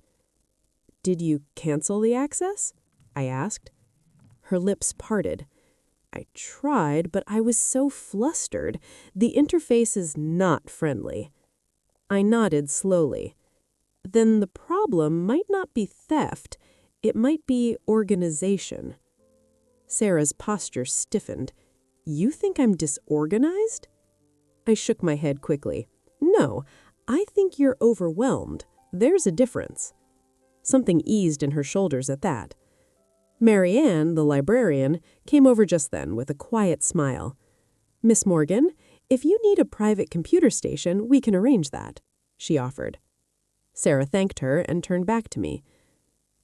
"Did you cancel the access?" I asked. Her lips parted. "I tried, but I was so flustered. The interface is not friendly." I nodded slowly. "Then the problem might not be theft. It might be organization." Sarah's posture stiffened. "You think I'm disorganized?" I shook my head quickly. "No, I think you're overwhelmed. There's a difference." Something eased in her shoulders at that. Marianne, the librarian, came over just then with a quiet smile. "Miss Morgan, if you need a private computer station, we can arrange that," she offered. Sarah thanked her and turned back to me.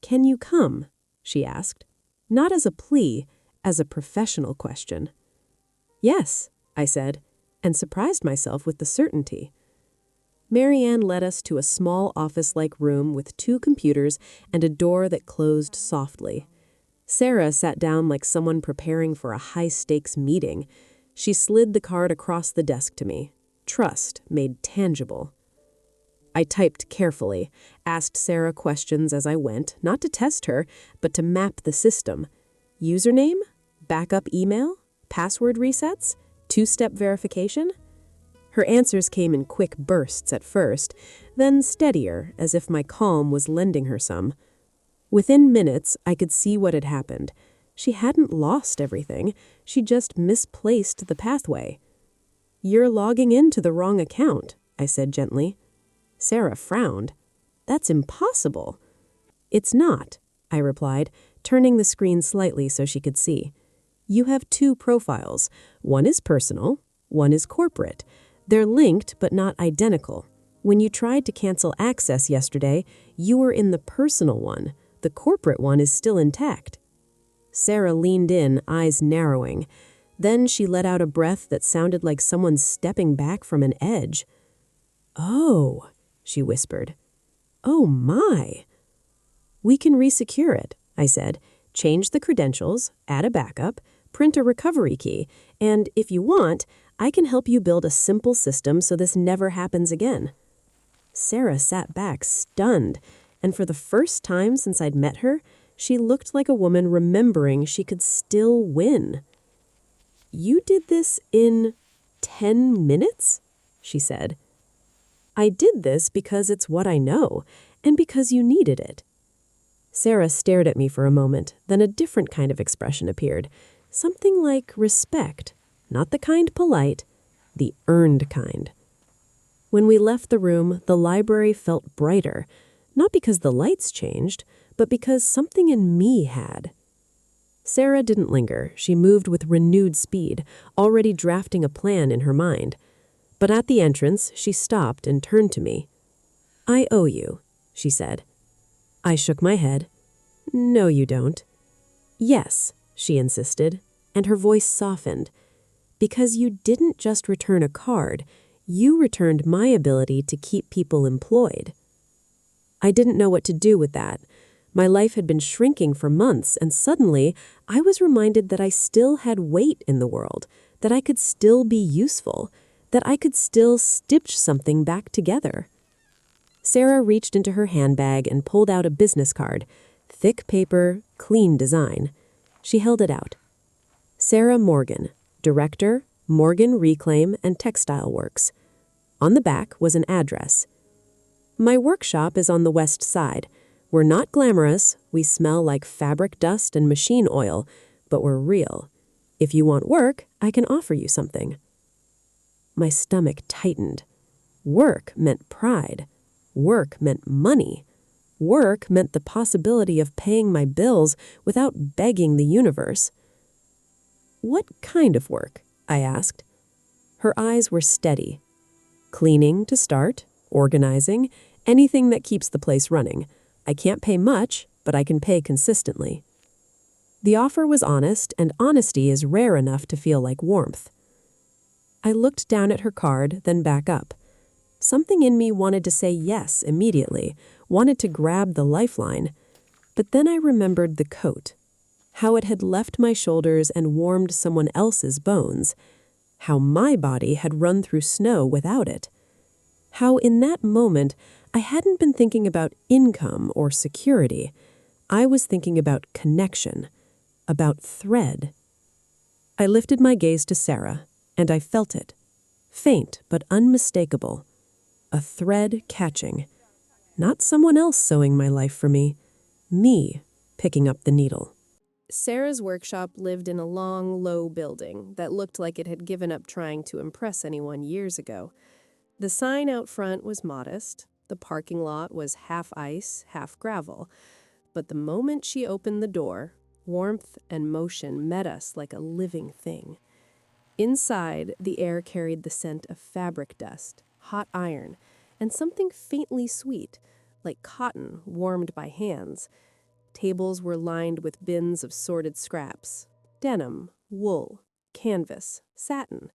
"Can you come?" she asked. Not as a plea, as a professional question. Yes, I said, and surprised myself with the certainty. Marianne led us to a small office-like room with 2 computers and a door that closed softly. Sarah sat down like someone preparing for a high-stakes meeting. She slid the card across the desk to me. Trust made tangible. I typed carefully, asked Sarah questions as I went, not to test her, but to map the system. Username? Backup email? Password resets? 2-step verification? Her answers came in quick bursts at first, then steadier, as if my calm was lending her some. Within minutes, I could see what had happened. She hadn't lost everything, she just misplaced the pathway. You're logging into the wrong account, I said gently. Sarah frowned. That's impossible. It's not, I replied, turning the screen slightly so she could see. You have 2 profiles. One is personal, one is corporate. They're linked but not identical. When you tried to cancel access yesterday, you were in the personal one. The corporate one is still intact. Sarah leaned in, eyes narrowing. Then she let out a breath that sounded like someone stepping back from an edge. Oh, she whispered. Oh my. We can resecure it, I said. Change the credentials, add a backup, print a recovery key, and if you want, I can help you build a simple system so this never happens again. Sarah sat back stunned, and for the first time since I'd met her, she looked like a woman remembering she could still win. You did this in 10 minutes? She said. I did this because it's what I know, and because you needed it. Sarah stared at me for a moment, then a different kind of expression appeared. Something like respect. Not the kind polite, the earned kind. When we left the room, the library felt brighter, not because the lights changed, but because something in me had. Sarah didn't linger. She moved with renewed speed, already drafting a plan in her mind. But at the entrance, she stopped and turned to me. I owe you, she said. I shook my head. No, you don't. Yes, she insisted, and her voice softened. Because you didn't just return a card, you returned my ability to keep people employed. I didn't know what to do with that. My life had been shrinking for months, and suddenly I was reminded that I still had weight in the world, that I could still be useful, that I could still stitch something back together. Sarah reached into her handbag and pulled out a business card. Thick paper, clean design. She held it out. Sarah Morgan, Director, Morgan Reclaim and Textile Works. On the back was an address. My workshop is on the west side. We're not glamorous, we smell like fabric dust and machine oil, but we're real. If you want work, I can offer you something. My stomach tightened. Work meant pride. Work meant money. Work meant the possibility of paying my bills without begging the universe. What kind of work? I asked. Her eyes were steady. Cleaning to start, organizing, anything that keeps the place running. I can't pay much, but I can pay consistently. The offer was honest, and honesty is rare enough to feel like warmth. I looked down at her card, then back up. Something in me wanted to say yes immediately, wanted to grab the lifeline. But then I remembered the coat. How it had left my shoulders and warmed someone else's bones. How my body had run through snow without it. How in that moment I hadn't been thinking about income or security. I was thinking about connection, about thread. I lifted my gaze to Sarah, and I felt it. Faint but unmistakable. A thread catching. Not someone else sewing my life for me. Me picking up the needle. Sarah's workshop lived in a long, low building that looked like it had given up trying to impress anyone years ago. The sign out front was modest. The parking lot was half ice, half gravel. But the moment she opened the door, warmth and motion met us like a living thing. Inside, the air carried the scent of fabric dust, hot iron, and something faintly sweet, like cotton warmed by hands. Tables were lined with bins of sorted scraps: denim, wool, canvas, satin.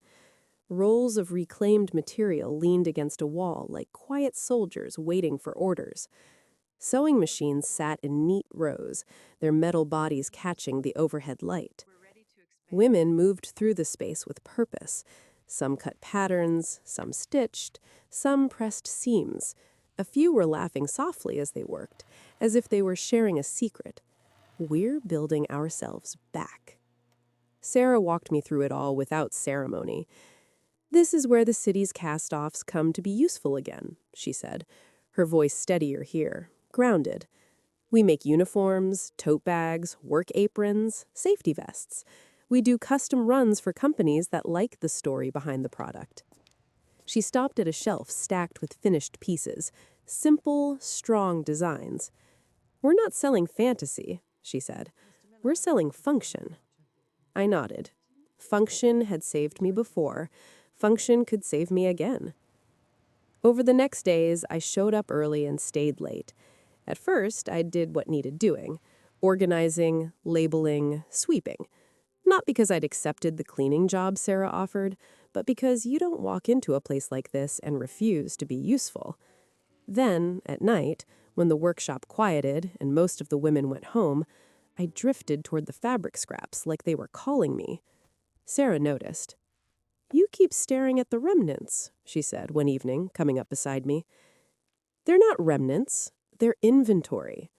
Rolls of reclaimed material leaned against a wall like quiet soldiers waiting for orders. Sewing machines sat in neat rows, their metal bodies catching the overhead light. Women moved through the space with purpose. Some cut patterns, some stitched, some pressed seams. A few were laughing softly as they worked, as if they were sharing a secret. We're building ourselves back. Sarah walked me through it all without ceremony. This is where the city's cast-offs come to be useful again, she said, her voice steadier here, grounded. We make uniforms, tote bags, work aprons, safety vests. We do custom runs for companies that like the story behind the product. She stopped at a shelf stacked with finished pieces, simple, strong designs. We're not selling fantasy, she said. We're selling function. I nodded. Function had saved me before. Function could save me again. Over the next days, I showed up early and stayed late. At first, I did what needed doing: organizing, labeling, sweeping. Not because I'd accepted the cleaning job Sarah offered, but because you don't walk into a place like this and refuse to be useful. Then, at night, when the workshop quieted and most of the women went home, I drifted toward the fabric scraps like they were calling me. Sarah noticed. "You keep staring at the remnants," she said one evening, coming up beside me. "They're not remnants, they're inventory."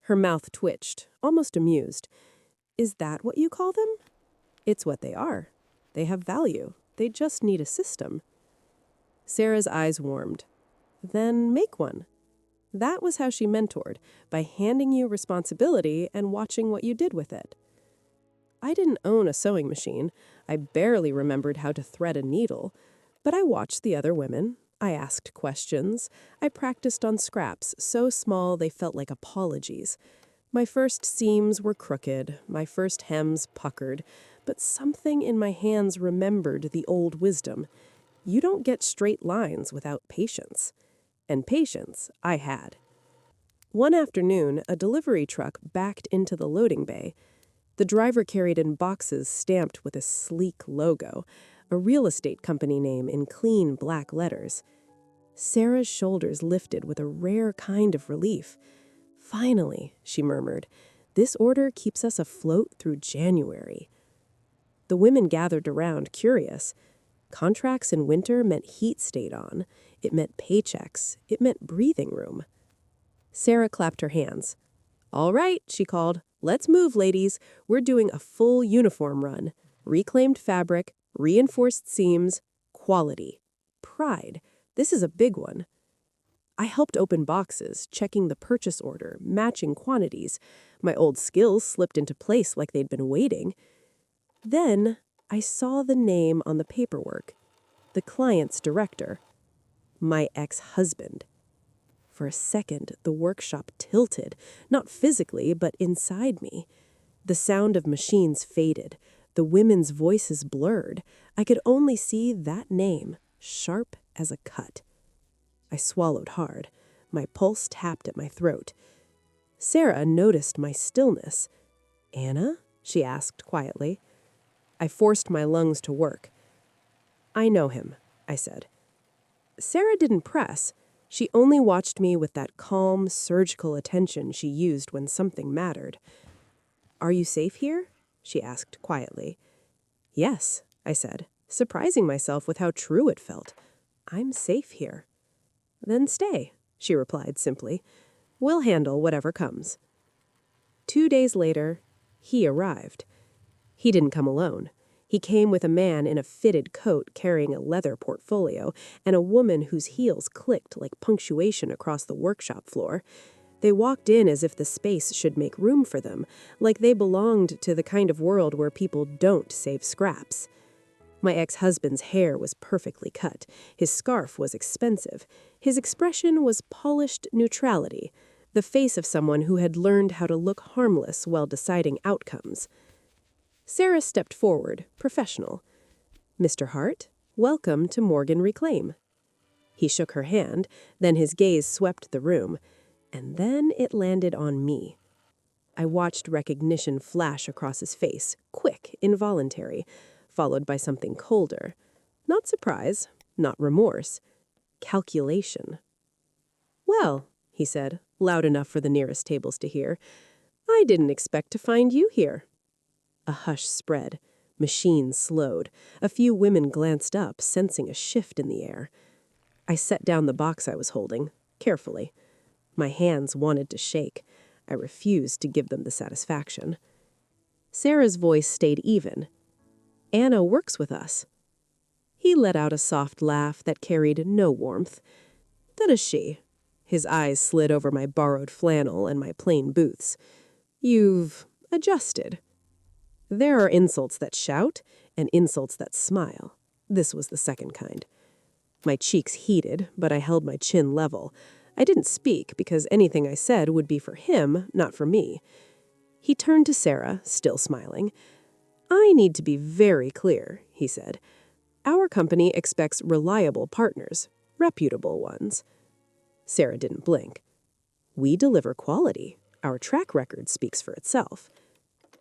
Her mouth twitched, almost amused. "Is that what you call them?" "It's what they are. They have value. They just need a system." Sarah's eyes warmed. "Then make one." That was how she mentored, by handing you responsibility and watching what you did with it. I didn't own a sewing machine. I barely remembered how to thread a needle. But I watched the other women. I asked questions. I practiced on scraps so small they felt like apologies. My first seams were crooked, my first hems puckered, but something in my hands remembered the old wisdom. You don't get straight lines without patience. And patience I had. One afternoon, a delivery truck backed into the loading bay. The driver carried in boxes stamped with a sleek logo, a real estate company name in clean black letters. Sarah's shoulders lifted with a rare kind of relief. "Finally," she murmured, "this order keeps us afloat through January." The women gathered around, curious. Contracts in winter meant heat stayed on. It meant paychecks. It meant breathing room. Sarah clapped her hands. "All right," she called. "Let's move, ladies. We're doing a full uniform run. Reclaimed fabric, reinforced seams, quality, pride. This is a big one." I helped open boxes, checking the purchase order, matching quantities. My old skills slipped into place like they'd been waiting. Then I saw the name on the paperwork. The client's director. My ex-husband. For a second, the workshop tilted, not physically, but inside me. The sound of machines faded. The women's voices blurred. I could only see that name, sharp as a cut. I swallowed hard. My pulse tapped at my throat. Sarah noticed my stillness. "Anna?" she asked quietly. I forced my lungs to work. "I know him," I said. Sarah didn't press. She only watched me with that calm, surgical attention she used when something mattered. "Are you safe here?" she asked quietly. "Yes," I said, surprising myself with how true it felt. "I'm safe here." "Then stay," she replied simply. "We'll handle whatever comes." 2 days later, he arrived. He didn't come alone. He came with a man in a fitted coat carrying a leather portfolio and a woman whose heels clicked like punctuation across the workshop floor. They walked in as if the space should make room for them, like they belonged to the kind of world where people don't save scraps. My ex-husband's hair was perfectly cut. His scarf was expensive. His expression was polished neutrality, the face of someone who had learned how to look harmless while deciding outcomes. Sarah stepped forward, professional. "Mr. Hart, welcome to Morgan Reclaim." He shook her hand, then his gaze swept the room, and then it landed on me. I watched recognition flash across his face, quick, involuntary, followed by something colder. Not surprise, not remorse. Calculation. "Well," he said, loud enough for the nearest tables to hear, "I didn't expect to find you here." A hush spread. Machines slowed. A few women glanced up, sensing a shift in the air. I set down the box I was holding, carefully. My hands wanted to shake. I refused to give them the satisfaction. Sarah's voice stayed even. "Anna works with us." He let out a soft laugh that carried no warmth. "Does she?" His eyes slid over my borrowed flannel and my plain boots. "You've adjusted." There are insults that shout and insults that smile. This was the second kind. My cheeks heated, but I held my chin level. I didn't speak because anything I said would be for him, not for me. He turned to Sarah, still smiling. "I need to be very clear," he said. "Our company expects reliable partners, reputable ones." Sarah didn't blink. "We deliver quality. Our track record speaks for itself."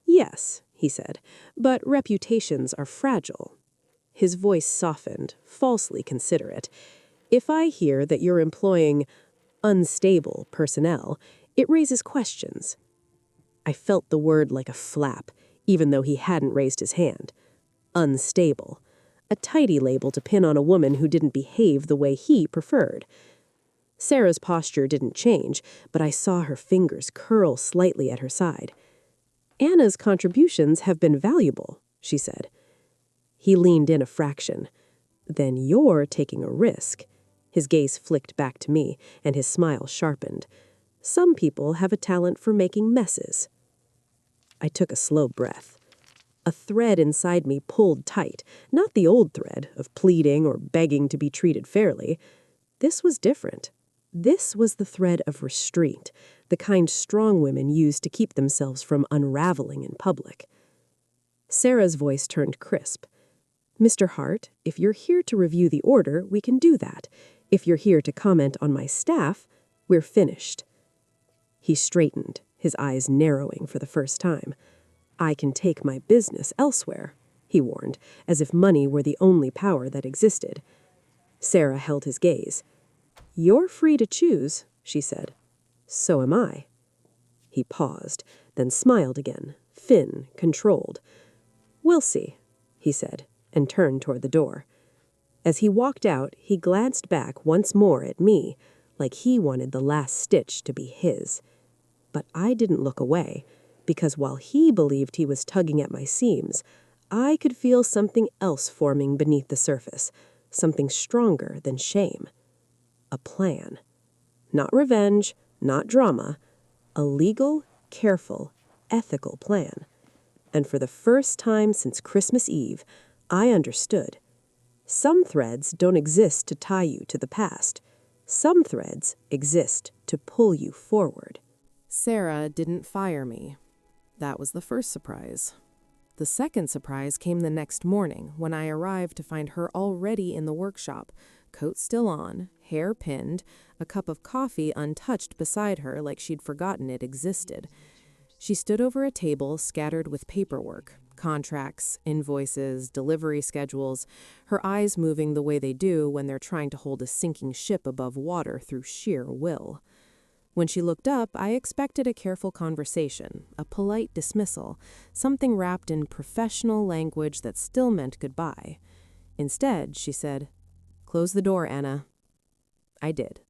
"Yes," he said, "but reputations are fragile." His voice softened, falsely considerate. "If I hear that you're employing unstable personnel, it raises questions." I felt the word like a flap, even though he hadn't raised his hand. Unstable. A tidy label to pin on a woman who didn't behave the way he preferred. Sarah's posture didn't change, but I saw her fingers curl slightly at her side. "Anna's contributions have been valuable," she said. He leaned in a fraction. "Then you're taking a risk." His gaze flicked back to me, and his smile sharpened. "Some people have a talent for making messes." I took a slow breath. A thread inside me pulled tight, not the old thread of pleading or begging to be treated fairly. This was different. This was the thread of restraint, the kind strong women use to keep themselves from unraveling in public. Sarah's voice turned crisp. "Mr. Hart, if you're here to review the order, we can do that. If you're here to comment on my staff, we're finished." He straightened, his eyes narrowing for the first time. "I can take my business elsewhere," he warned, as if money were the only power that existed. Sarah held his gaze. "You're free to choose," she said. "So am I." He paused, then smiled again, thin, controlled. "We'll see," he said, and turned toward the door. As he walked out, he glanced back once more at me, like he wanted the last stitch to be his. But I didn't look away, because while he believed he was tugging at my seams, I could feel something else forming beneath the surface, something stronger than shame. A plan. Not revenge, not drama. A legal, careful, ethical plan. And for the first time since Christmas Eve, I understood. Some threads don't exist to tie you to the past. Some threads exist to pull you forward. Sarah didn't fire me. That was the first surprise. The second surprise came the next morning when I arrived to find her already in the workshop, coat still on, hair pinned, a cup of coffee untouched beside her like she'd forgotten it existed. She stood over a table scattered with paperwork, contracts, invoices, delivery schedules, her eyes moving the way they do when they're trying to hold a sinking ship above water through sheer will. When she looked up, I expected a careful conversation, a polite dismissal, something wrapped in professional language that still meant goodbye. Instead, she said, "Close the door, Anna." I did.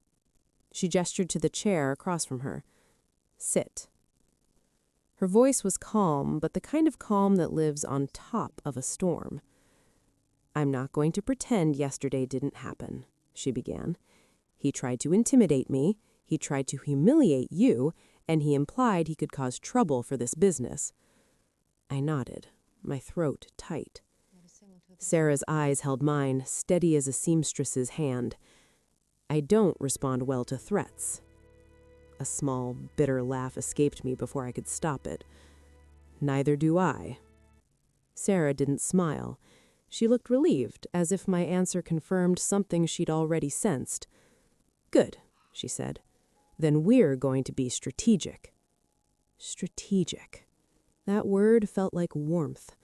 She gestured to the chair across from her. "Sit." Her voice was calm, but the kind of calm that lives on top of a storm. "I'm not going to pretend yesterday didn't happen," she began. "He tried to intimidate me. He tried to humiliate you, and he implied he could cause trouble for this business." I nodded, my throat tight. Sarah's eyes held mine, steady as a seamstress's hand. "I don't respond well to threats." A small, bitter laugh escaped me before I could stop it. "Neither do I." Sarah didn't smile. She looked relieved, as if my answer confirmed something she'd already sensed. "Good," she said. "Then we're going to be strategic." Strategic. That word felt like warmth.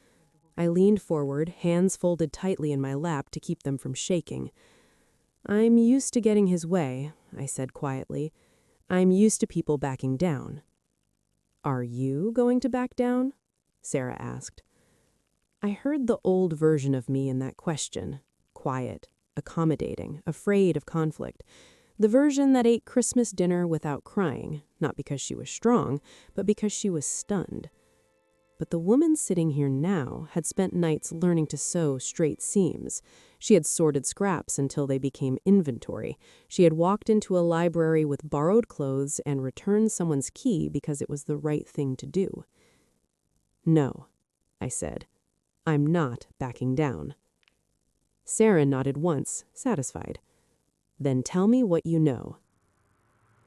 I leaned forward, hands folded tightly in my lap to keep them from shaking. I'm used to getting his way, I said quietly. I'm used to people backing down. Are you going to back down? Sarah asked. I heard the old version of me in that question. Quiet, accommodating, afraid of conflict. The version that ate Christmas dinner without crying, not because she was strong, but because she was stunned. But the woman sitting here now had spent nights learning to sew straight seams. She had sorted scraps until they became inventory. She had walked into a library with borrowed clothes and returned someone's key because it was the right thing to do. No, I said. I'm not backing down. Sarah nodded once, satisfied. Then tell me what you know.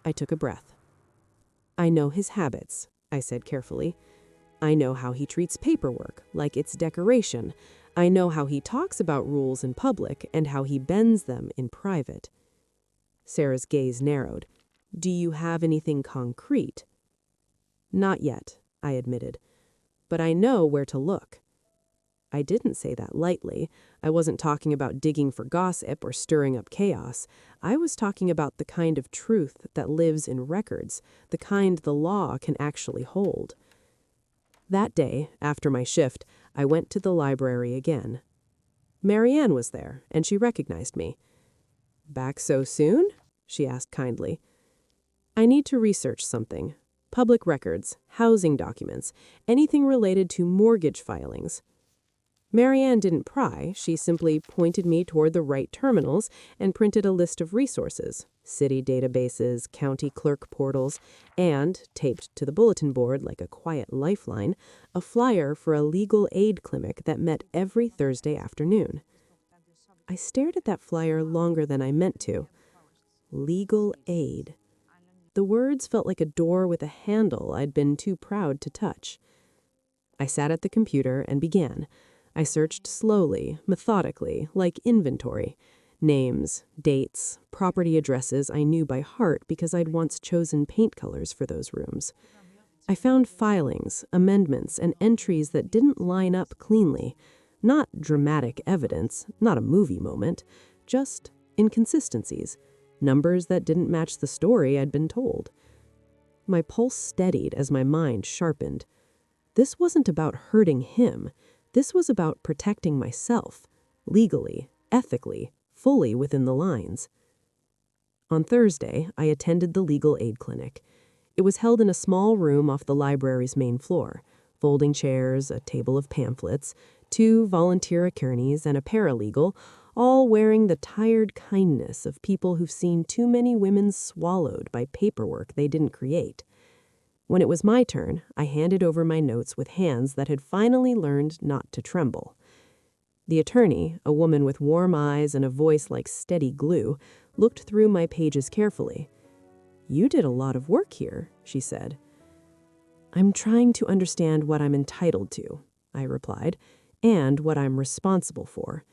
I took a breath. I know his habits, I said carefully. I know how he treats paperwork, like it's decoration. I know how he talks about rules in public and how he bends them in private. Sarah's gaze narrowed. Do you have anything concrete? Not yet, I admitted. But I know where to look. I didn't say that lightly. I wasn't talking about digging for gossip or stirring up chaos. I was talking about the kind of truth that lives in records, the kind the law can actually hold. That day, after my shift, I went to the library again. Marianne was there, and she recognized me. Back so soon? She asked kindly. I need to research something. Public records, housing documents, anything related to mortgage filings. Marianne didn't pry. She simply pointed me toward the right terminals and printed a list of resources, city databases, county clerk portals, and, taped to the bulletin board like a quiet lifeline, a flyer for a legal aid clinic that met every Thursday afternoon. I stared at that flyer longer than I meant to. Legal aid. The words felt like a door with a handle I'd been too proud to touch. I sat at the computer and began. I searched slowly, methodically, like inventory. Names, dates, property addresses I knew by heart because I'd once chosen paint colors for those rooms. I found filings, amendments, and entries that didn't line up cleanly. Not dramatic evidence, not a movie moment, just inconsistencies, numbers that didn't match the story I'd been told. My pulse steadied as my mind sharpened. This wasn't about hurting him. This was about protecting myself, legally, ethically, fully within the lines. On Thursday, I attended the legal aid clinic. It was held in a small room off the library's main floor. Folding chairs, a table of pamphlets, 2 volunteer attorneys, and a paralegal, all wearing the tired kindness of people who've seen too many women swallowed by paperwork they didn't create. When it was my turn, I handed over my notes with hands that had finally learned not to tremble. The attorney, a woman with warm eyes and a voice like steady glue, looked through my pages carefully. "You did a lot of work here," she said. "I'm trying to understand what I'm entitled to," I replied, "and what I'm responsible for."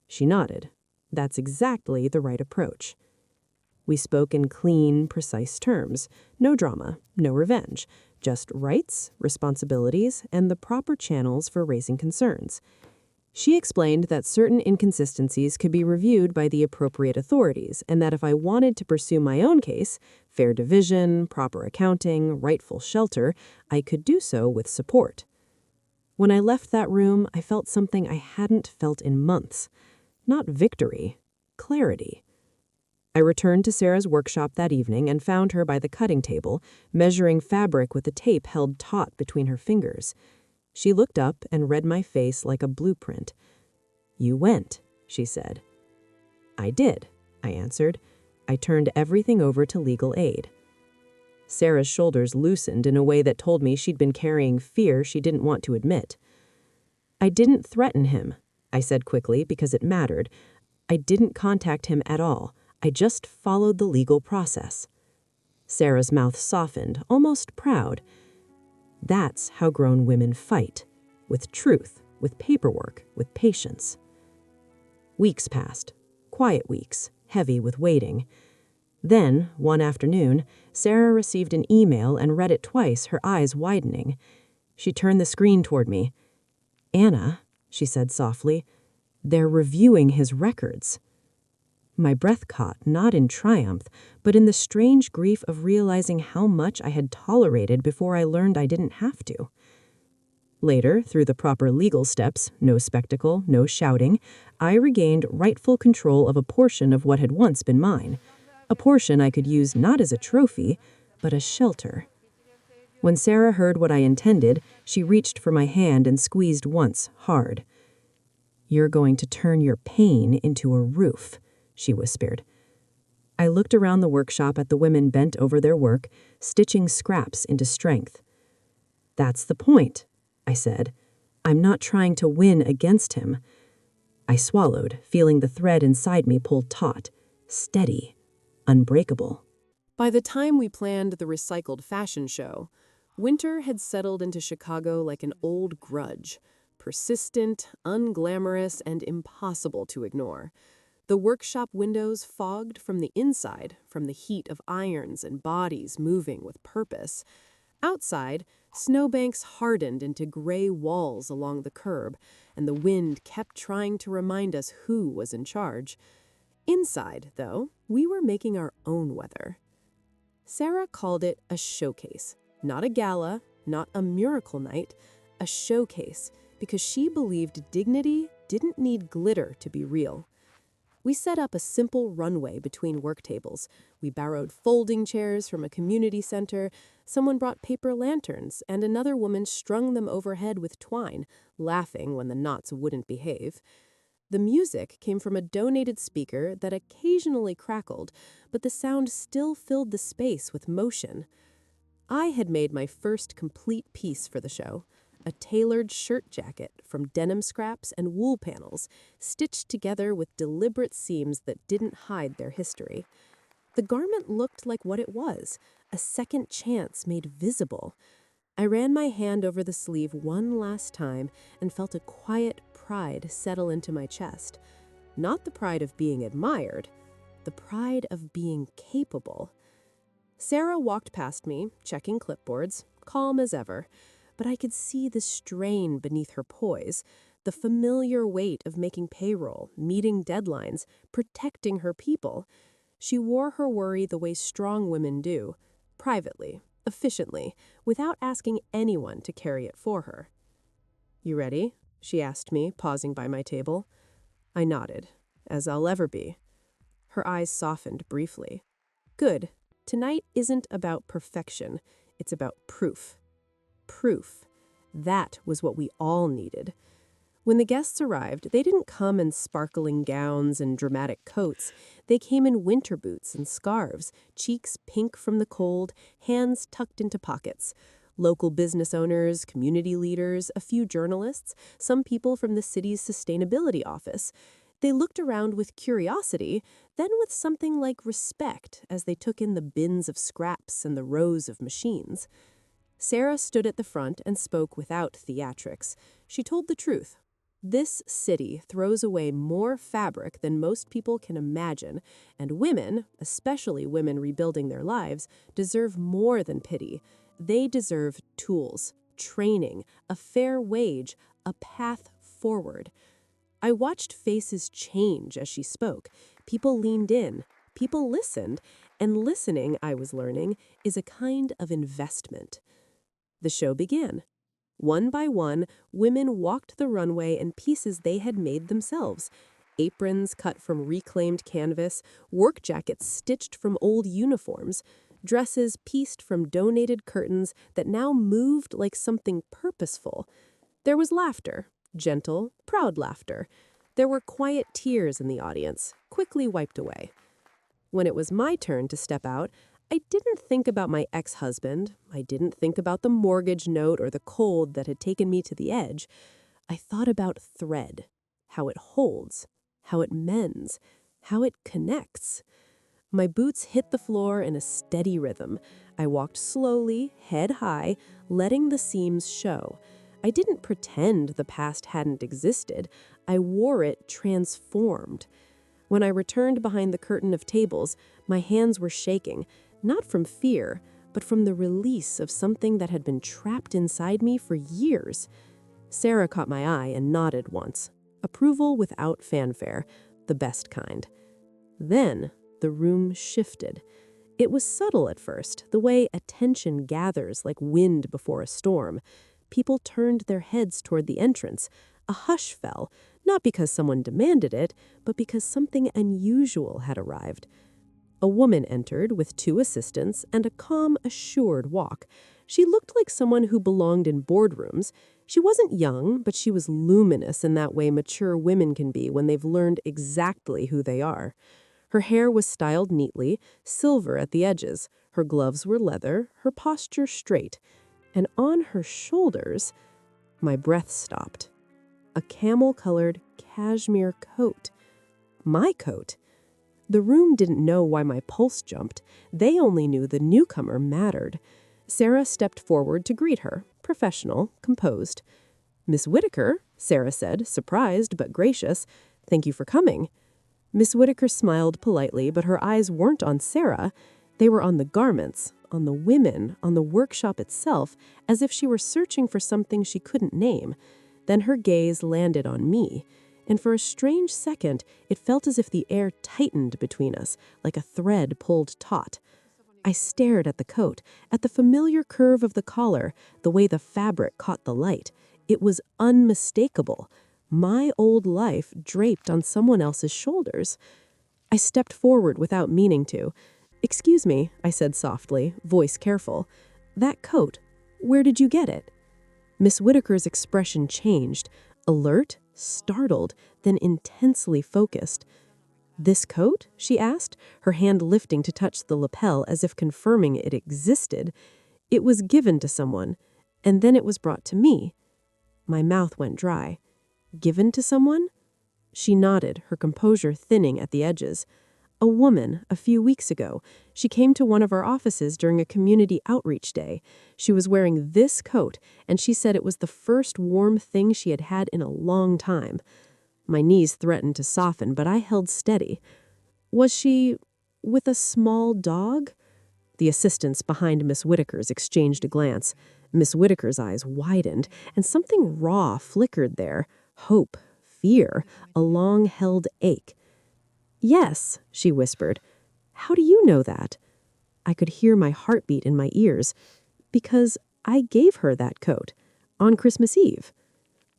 She nodded. That's exactly the right approach. We spoke in clean, precise terms. No drama, no revenge. Just rights, responsibilities, and the proper channels for raising concerns. She explained that certain inconsistencies could be reviewed by the appropriate authorities, and that if I wanted to pursue my own case, fair division, proper accounting, rightful shelter, I could do so with support. When I left that room, I felt something I hadn't felt in months. Not victory, clarity. I returned to Sarah's workshop that evening and found her by the cutting table, measuring fabric with a tape held taut between her fingers. She looked up and read my face like a blueprint. "You went," she said. "I did," I answered. "I turned everything over to legal aid." Sarah's shoulders loosened in a way that told me she'd been carrying fear she didn't want to admit. "I didn't threaten him," I said quickly because it mattered. "I didn't contact him at all. I just followed the legal process." Sarah's mouth softened, almost proud. That's how grown women fight. With truth, with paperwork, with patience. Weeks passed. Quiet weeks, heavy with waiting. Then, one afternoon, Sarah received an email and read it twice, her eyes widening. She turned the screen toward me. "Anna," she said softly, "they're reviewing his records." My breath caught, not in triumph, but in the strange grief of realizing how much I had tolerated before I learned I didn't have to. Later, through the proper legal steps, no spectacle, no shouting, I regained rightful control of a portion of what had once been mine, a portion I could use not as a trophy, but as shelter. When Sarah heard what I intended, she reached for my hand and squeezed once, hard. "You're going to turn your pain into a roof," she whispered. I looked around the workshop at the women bent over their work, stitching scraps into strength. "That's the point," I said. "I'm not trying to win against him." I swallowed, feeling the thread inside me pull taut, steady, unbreakable. By the time we planned the recycled fashion show, winter had settled into Chicago like an old grudge, persistent, unglamorous, and impossible to ignore. The workshop windows fogged from the inside, from the heat of irons and bodies moving with purpose. Outside, snowbanks hardened into gray walls along the curb, and the wind kept trying to remind us who was in charge. Inside, though, we were making our own weather. Sarah called it a showcase, not a gala, not a miracle night, a showcase, because she believed dignity didn't need glitter to be real. We set up a simple runway between work tables. We borrowed folding chairs from a community center. Someone brought paper lanterns, and another woman strung them overhead with twine, laughing when the knots wouldn't behave. The music came from a donated speaker that occasionally crackled, but the sound still filled the space with motion. I had made my first complete piece for the show, a tailored shirt jacket from denim scraps and wool panels, stitched together with deliberate seams that didn't hide their history. The garment looked like what it was, a second chance made visible. I ran my hand over the sleeve one last time and felt a quiet pride settle into my chest. Not the pride of being admired, the pride of being capable. Sarah walked past me, checking clipboards, calm as ever, but I could see the strain beneath her poise, the familiar weight of making payroll, meeting deadlines, protecting her people. She wore her worry the way strong women do, privately, efficiently, without asking anyone to carry it for her. "You ready?" she asked me, pausing by my table. I nodded, as I'll ever be. Her eyes softened briefly. "Good. Tonight isn't about perfection. It's about proof." Proof. That was what we all needed. When the guests arrived, they didn't come in sparkling gowns and dramatic coats. They came in winter boots and scarves, cheeks pink from the cold, hands tucked into pockets. Local business owners, community leaders, a few journalists, some people from the city's sustainability office. They looked around with curiosity, then with something like respect as they took in the bins of scraps and the rows of machines. Sarah stood at the front and spoke without theatrics. She told the truth. This city throws away more fabric than most people can imagine, and women, especially women rebuilding their lives, deserve more than pity. They deserve tools, training, a fair wage, a path forward. I watched faces change as she spoke. People leaned in, people listened, and listening, I was learning, is a kind of investment. The show began. One by one, women walked the runway in pieces they had made themselves. Aprons cut from reclaimed canvas, work jackets stitched from old uniforms, dresses pieced from donated curtains that now moved like something purposeful. There was laughter, gentle, proud laughter. There were quiet tears in the audience, quickly wiped away. When it was my turn to step out, I didn't think about my ex-husband. I didn't think about the mortgage note or the cold that had taken me to the edge. I thought about thread, how it holds, how it mends, how it connects. My boots hit the floor in a steady rhythm. I walked slowly, head high, letting the seams show. I didn't pretend the past hadn't existed. I wore it transformed. When I returned behind the curtain of tables, my hands were shaking, not from fear, but from the release of something that had been trapped inside me for years. Sarah caught my eye and nodded once. Approval without fanfare, the best kind. Then the room shifted. It was subtle at first, the way attention gathers like wind before a storm. People turned their heads toward the entrance. A hush fell, not because someone demanded it, but because something unusual had arrived. A woman entered with 2 assistants and a calm, assured walk. She looked like someone who belonged in boardrooms. She wasn't young, but she was luminous in that way mature women can be when they've learned exactly who they are. Her hair was styled neatly, silver at the edges. Her gloves were leather, her posture straight. And on her shoulders, my breath stopped. A camel-colored cashmere coat. My coat. The room didn't know why my pulse jumped. They only knew the newcomer mattered. Sarah stepped forward to greet her, professional, composed. "Miss Whittaker," Sarah said, surprised but gracious. "Thank you for coming." Miss Whittaker smiled politely, but her eyes weren't on Sarah. They were on the garments, on the women, on the workshop itself, as if she were searching for something she couldn't name. Then her gaze landed on me, and for a strange second, it felt as if the air tightened between us, like a thread pulled taut. I stared at the coat, at the familiar curve of the collar, the way the fabric caught the light. It was unmistakable. My old life draped on someone else's shoulders. I stepped forward without meaning to. "Excuse me," I said softly, voice careful. "That coat, where did you get it?" Miss Whittaker's expression changed, alert, startled, then intensely focused. "This coat?" she asked, her hand lifting to touch the lapel as if confirming it existed. "It was given to someone, and then it was brought to me." My mouth went dry. "Given to someone?" She nodded, her composure thinning at the edges. "A woman, a few weeks ago. She came to one of our offices during a community outreach day. She was wearing this coat, and she said it was the first warm thing she had had in a long time." My knees threatened to soften, but I held steady. "Was she with a small dog?" The assistants behind Miss Whittaker's exchanged a glance. Miss Whittaker's eyes widened, and something raw flickered there. Hope, fear, a long-held ache. "Yes," she whispered. "How do you know that?" I could hear my heartbeat in my ears. "Because I gave her that coat. On Christmas Eve."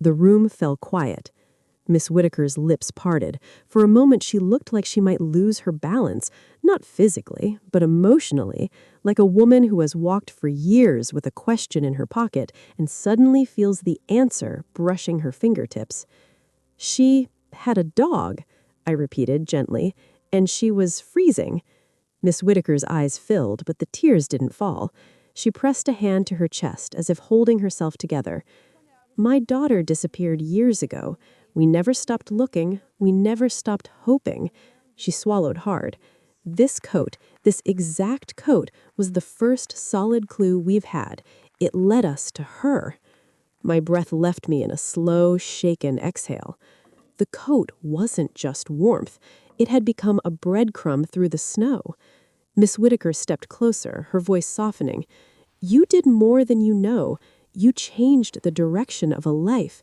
The room fell quiet. Miss Whittaker's lips parted. For a moment she looked like she might lose her balance, not physically, but emotionally, like a woman who has walked for years with a question in her pocket and suddenly feels the answer brushing her fingertips. "She had a dog," I repeated gently, "and she was freezing." Miss Whittaker's eyes filled, but the tears didn't fall. She pressed a hand to her chest as if holding herself together. "My daughter disappeared years ago. We never stopped looking. We never stopped hoping." She swallowed hard. "This coat, this exact coat, was the first solid clue we've had. It led us to her." My breath left me in a slow, shaken exhale. The coat wasn't just warmth. It had become a breadcrumb through the snow. Miss Whittaker stepped closer, her voice softening. "You did more than you know. You changed the direction of a life."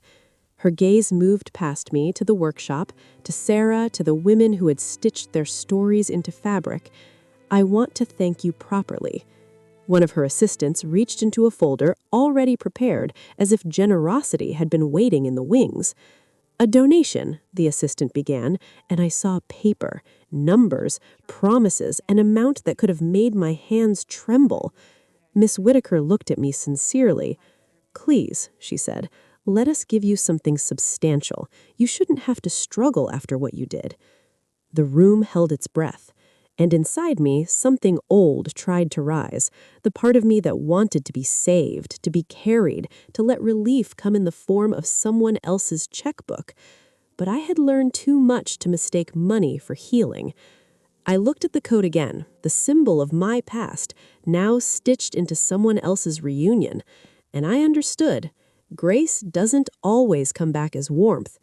Her gaze moved past me to the workshop, to Sarah, to the women who had stitched their stories into fabric. "I want to thank you properly." One of her assistants reached into a folder already prepared, as if generosity had been waiting in the wings. "A donation," the assistant began, and I saw paper, numbers, promises, an amount that could have made my hands tremble. Miss Whittaker looked at me sincerely. "Please," she said, "let us give you something substantial. You shouldn't have to struggle after what you did." The room held its breath, and inside me, something old tried to rise, the part of me that wanted to be saved, to be carried, to let relief come in the form of someone else's checkbook. But I had learned too much to mistake money for healing. I looked at the coat again, the symbol of my past, now stitched into someone else's reunion, and I understood. Grace doesn't always come back as warmth.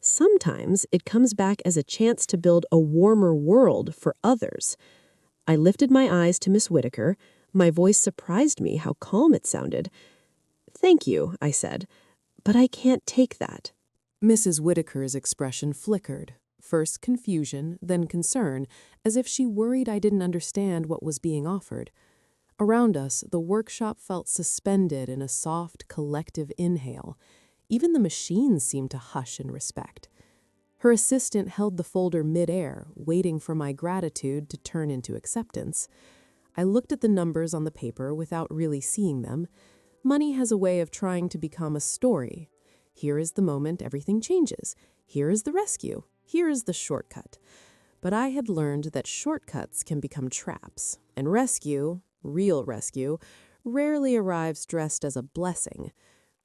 Sometimes it comes back as a chance to build a warmer world for others. I lifted my eyes to Miss Whitaker. My voice surprised me how calm it sounded. "Thank you," I said, "but I can't take that." Mrs. Whitaker's expression flickered, first confusion, then concern, as if she worried I didn't understand what was being offered. Around us, the workshop felt suspended in a soft, collective inhale. Even the machines seemed to hush in respect. Her assistant held the folder midair, waiting for my gratitude to turn into acceptance. I looked at the numbers on the paper without really seeing them. Money has a way of trying to become a story. Here is the moment everything changes. Here is the rescue. Here is the shortcut. But I had learned that shortcuts can become traps, and rescue, real rescue, rarely arrives dressed as a blessing.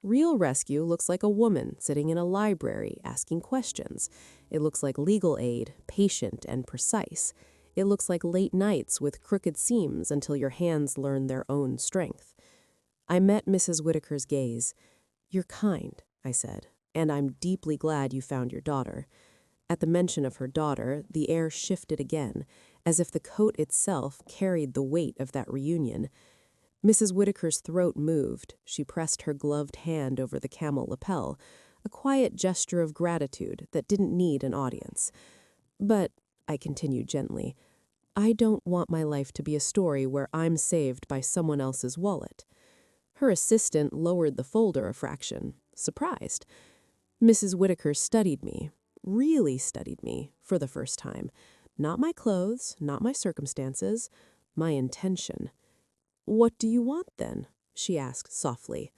Real rescue looks like a woman sitting in a library asking questions. It looks like legal aid, patient and precise. It looks like late nights with crooked seams until your hands learn their own strength. I met Mrs. Whitaker's gaze. "You're kind," I said, "and I'm deeply glad you found your daughter." At the mention of her daughter, the air shifted again, as if the coat itself carried the weight of that reunion. Mrs. Whitaker's throat moved. She pressed her gloved hand over the camel lapel, a quiet gesture of gratitude that didn't need an audience. "But," I continued gently, "I don't want my life to be a story where I'm saved by someone else's wallet." Her assistant lowered the folder a fraction, surprised. Mrs. Whitaker studied me, really studied me, for the first time. Not my clothes, not my circumstances, my intention. "What do you want, then?" she asked softly.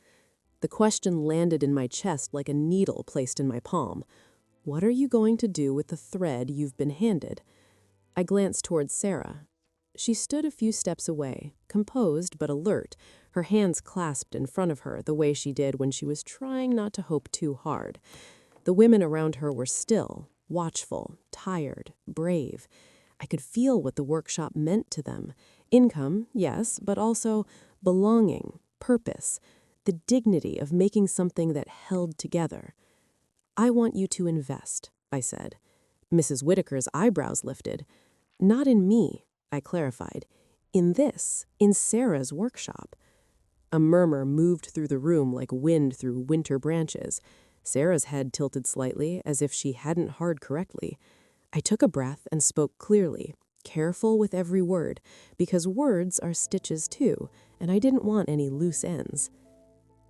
The question landed in my chest like a needle placed in my palm. "What are you going to do with the thread you've been handed?" I glanced towards Sarah. She stood a few steps away, composed but alert, her hands clasped in front of her the way she did when she was trying not to hope too hard. The women around her were still, watchful, tired, brave. I could feel what the workshop meant to them. Income, yes, but also belonging, purpose, the dignity of making something that held together. "I want you to invest," I said. Mrs. Whitaker's eyebrows lifted. "Not in me," I clarified. "In this, in Sarah's workshop." A murmur moved through the room like wind through winter branches. Sarah's head tilted slightly, as if she hadn't heard correctly. I took a breath and spoke clearly, careful with every word, because words are stitches too, and I didn't want any loose ends.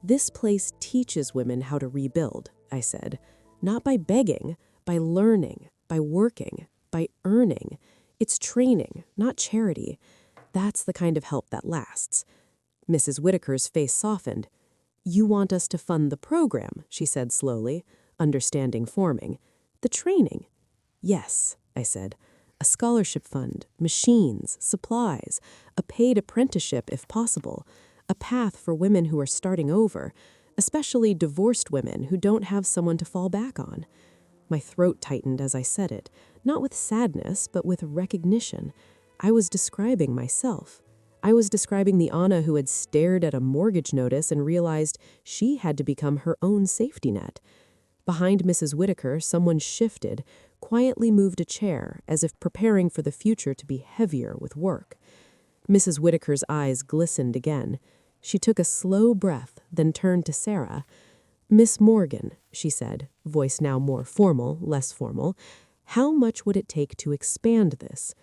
"This place teaches women how to rebuild," I said. "Not by begging, by learning, by working, by earning. It's training, not charity. That's the kind of help that lasts." Mrs. Whitaker's face softened. "You want us to fund the program," she said slowly, understanding forming. "The training." "Yes," I said. "A scholarship fund, machines, supplies, a paid apprenticeship if possible, a path for women who are starting over, especially divorced women who don't have someone to fall back on." My throat tightened as I said it, not with sadness, but with recognition. I was describing myself. I was describing the Anna who had stared at a mortgage notice and realized she had to become her own safety net. Behind Mrs. Whitaker, someone shifted, quietly moved a chair, as if preparing for the future to be heavier with work. Mrs. Whitaker's eyes glistened again. She took a slow breath, then turned to Sarah. "Miss Morgan," she said, voice now more formal, less formal, "how much would it take to expand this?"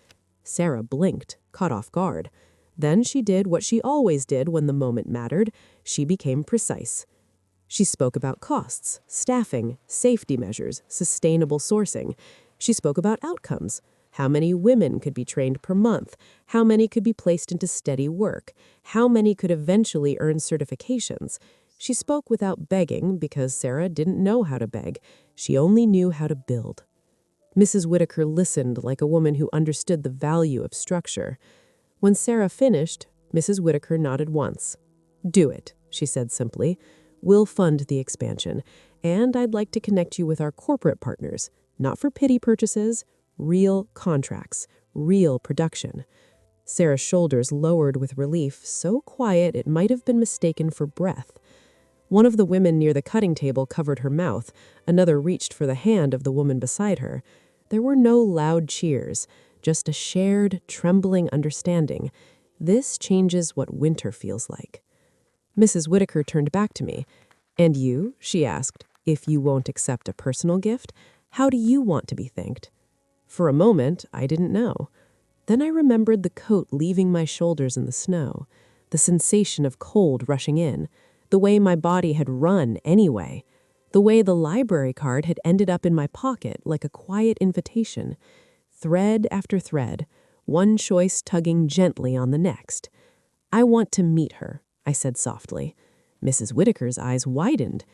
Sarah blinked, caught off guard. Then she did what she always did when the moment mattered. She became precise. She spoke about costs, staffing, safety measures, sustainable sourcing. She spoke about outcomes. How many women could be trained per month? How many could be placed into steady work? How many could eventually earn certifications? She spoke without begging because Sarah didn't know how to beg. She only knew how to build. Mrs. Whitaker listened like a woman who understood the value of structure. When Sarah finished, Mrs. Whitaker nodded once. "Do it," she said simply. "We'll fund the expansion, and I'd like to connect you with our corporate partners, not for pity purchases, real contracts, real production." Sarah's shoulders lowered with relief, so quiet it might have been mistaken for breath. One of the women near the cutting table covered her mouth, another reached for the hand of the woman beside her. There were no loud cheers, just a shared, trembling understanding. This changes what winter feels like. Mrs. Whitaker turned back to me. "And you?" she asked. "If you won't accept a personal gift, how do you want to be thanked?" For a moment, I didn't know. Then I remembered the coat leaving my shoulders in the snow, the sensation of cold rushing in, the way my body had run anyway, the way the library card had ended up in my pocket like a quiet invitation. Thread after thread, one choice tugging gently on the next. "I want to meet her," I said softly. Mrs. Whitaker's eyes widened.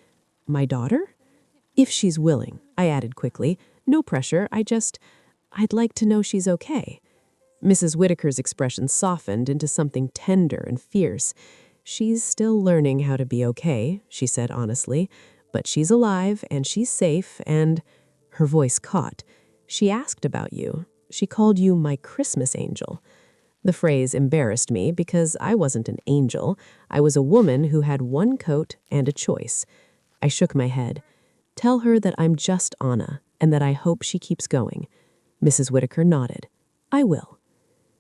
"My daughter?" "If she's willing," I added quickly. "No pressure, I'd like to know she's okay." Mrs. Whitaker's expression softened into something tender and fierce. "She's still learning how to be okay," she said honestly, "but she's alive and she's safe and—" Her voice caught. "She asked about you. She called you my Christmas angel." The phrase embarrassed me because I wasn't an angel. I was a woman who had one coat and a choice. I shook my head. "Tell her that I'm just Anna and that I hope she keeps going." Mrs. Whitaker nodded. "I will."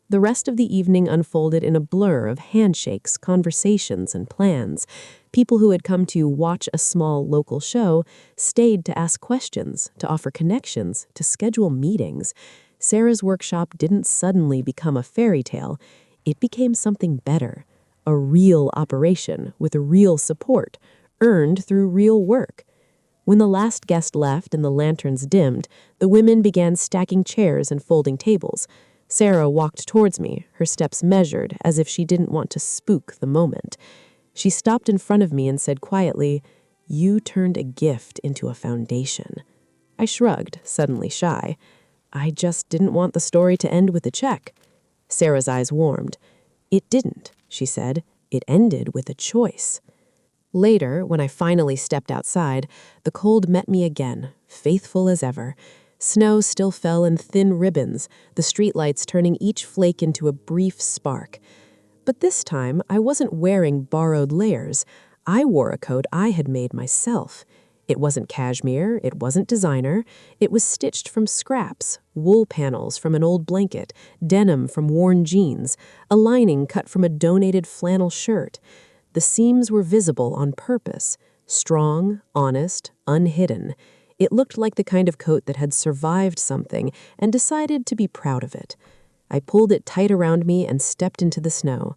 The rest of the evening unfolded in a blur of handshakes, conversations, and plans. People who had come to watch a small local show stayed to ask questions, to offer connections, to schedule meetings. Sarah's workshop didn't suddenly become a fairy tale. It became something better, a real operation with real support, earned through real work. When the last guest left and the lanterns dimmed, the women began stacking chairs and folding tables. Sarah walked towards me, her steps measured, as if she didn't want to spook the moment. She stopped in front of me and said quietly, "You turned a gift into a foundation." I shrugged, suddenly shy. I just didn't want the story to end with a check. Sarah's eyes warmed. "It didn't," she said. "It ended with a choice." Later, when I finally stepped outside, the cold met me again, faithful as ever. Snow still fell in thin ribbons, the streetlights turning each flake into a brief spark. But this time, I wasn't wearing borrowed layers. I wore a coat I had made myself. It wasn't cashmere, it wasn't designer. It was stitched from scraps, wool panels from an old blanket, denim from worn jeans, a lining cut from a donated flannel shirt. The seams were visible on purpose, strong, honest, unhidden. It looked like the kind of coat that had survived something and decided to be proud of it. I pulled it tight around me and stepped into the snow.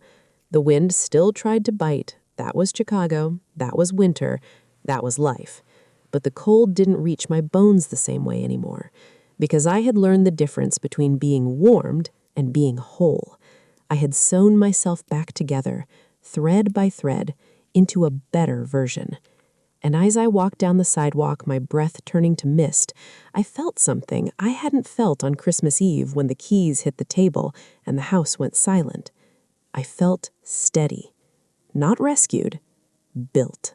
The wind still tried to bite. That was Chicago. That was winter. That was life. But the cold didn't reach my bones the same way anymore, because I had learned the difference between being warmed and being whole. I had sewn myself back together, thread by thread, into a better version. And as I walked down the sidewalk, my breath turning to mist, I felt something I hadn't felt on Christmas Eve when the keys hit the table and the house went silent. I felt steady. Not rescued, built.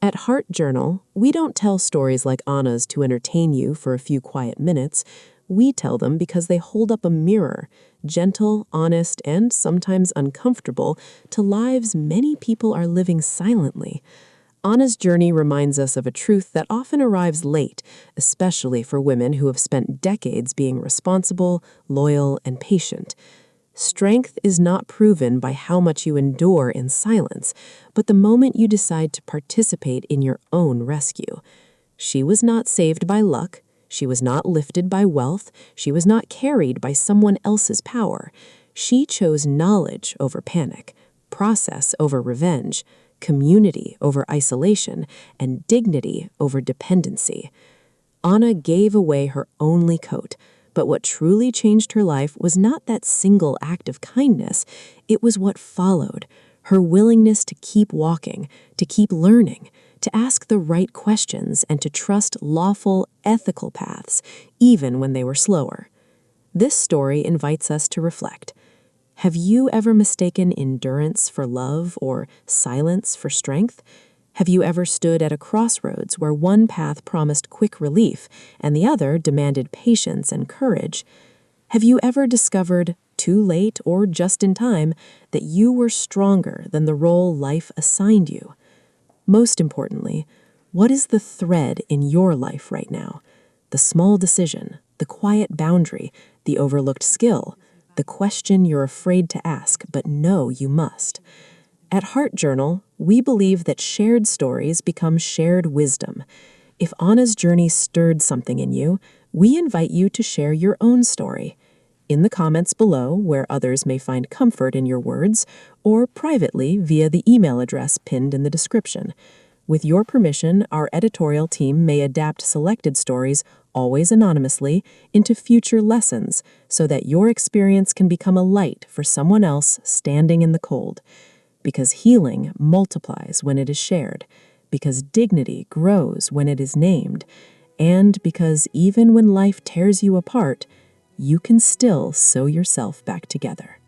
At Heart Journal, we don't tell stories like Anna's to entertain you for a few quiet minutes. We tell them because they hold up a mirror, gentle, honest, and sometimes uncomfortable, to lives many people are living silently. Anna's journey reminds us of a truth that often arrives late, especially for women who have spent decades being responsible, loyal, and patient. Strength is not proven by how much you endure in silence, but the moment you decide to participate in your own rescue. She was not saved by luck. She was not lifted by wealth. She was not carried by someone else's power. She chose knowledge over panic, process over revenge, community over isolation, and dignity over dependency. Anna gave away her only coat, but what truly changed her life was not that single act of kindness. It was what followed, her willingness to keep walking, to keep learning, to ask the right questions, and to trust lawful, ethical paths, even when they were slower. This story invites us to reflect. Have you ever mistaken endurance for love or silence for strength? Have you ever stood at a crossroads where one path promised quick relief and the other demanded patience and courage? Have you ever discovered, too late or just in time, that you were stronger than the role life assigned you? Most importantly, what is the thread in your life right now? The small decision, the quiet boundary, the overlooked skill, the question you're afraid to ask, but know you must. At Heart Journal, we believe that shared stories become shared wisdom. If Anna's journey stirred something in you, we invite you to share your own story. In the comments below, where others may find comfort in your words, or privately via the email address pinned in the description. With your permission, our editorial team may adapt selected stories, always anonymously, into future lessons so that your experience can become a light for someone else standing in the cold. Because healing multiplies when it is shared, because dignity grows when it is named, and because even when life tears you apart, you can still sew yourself back together.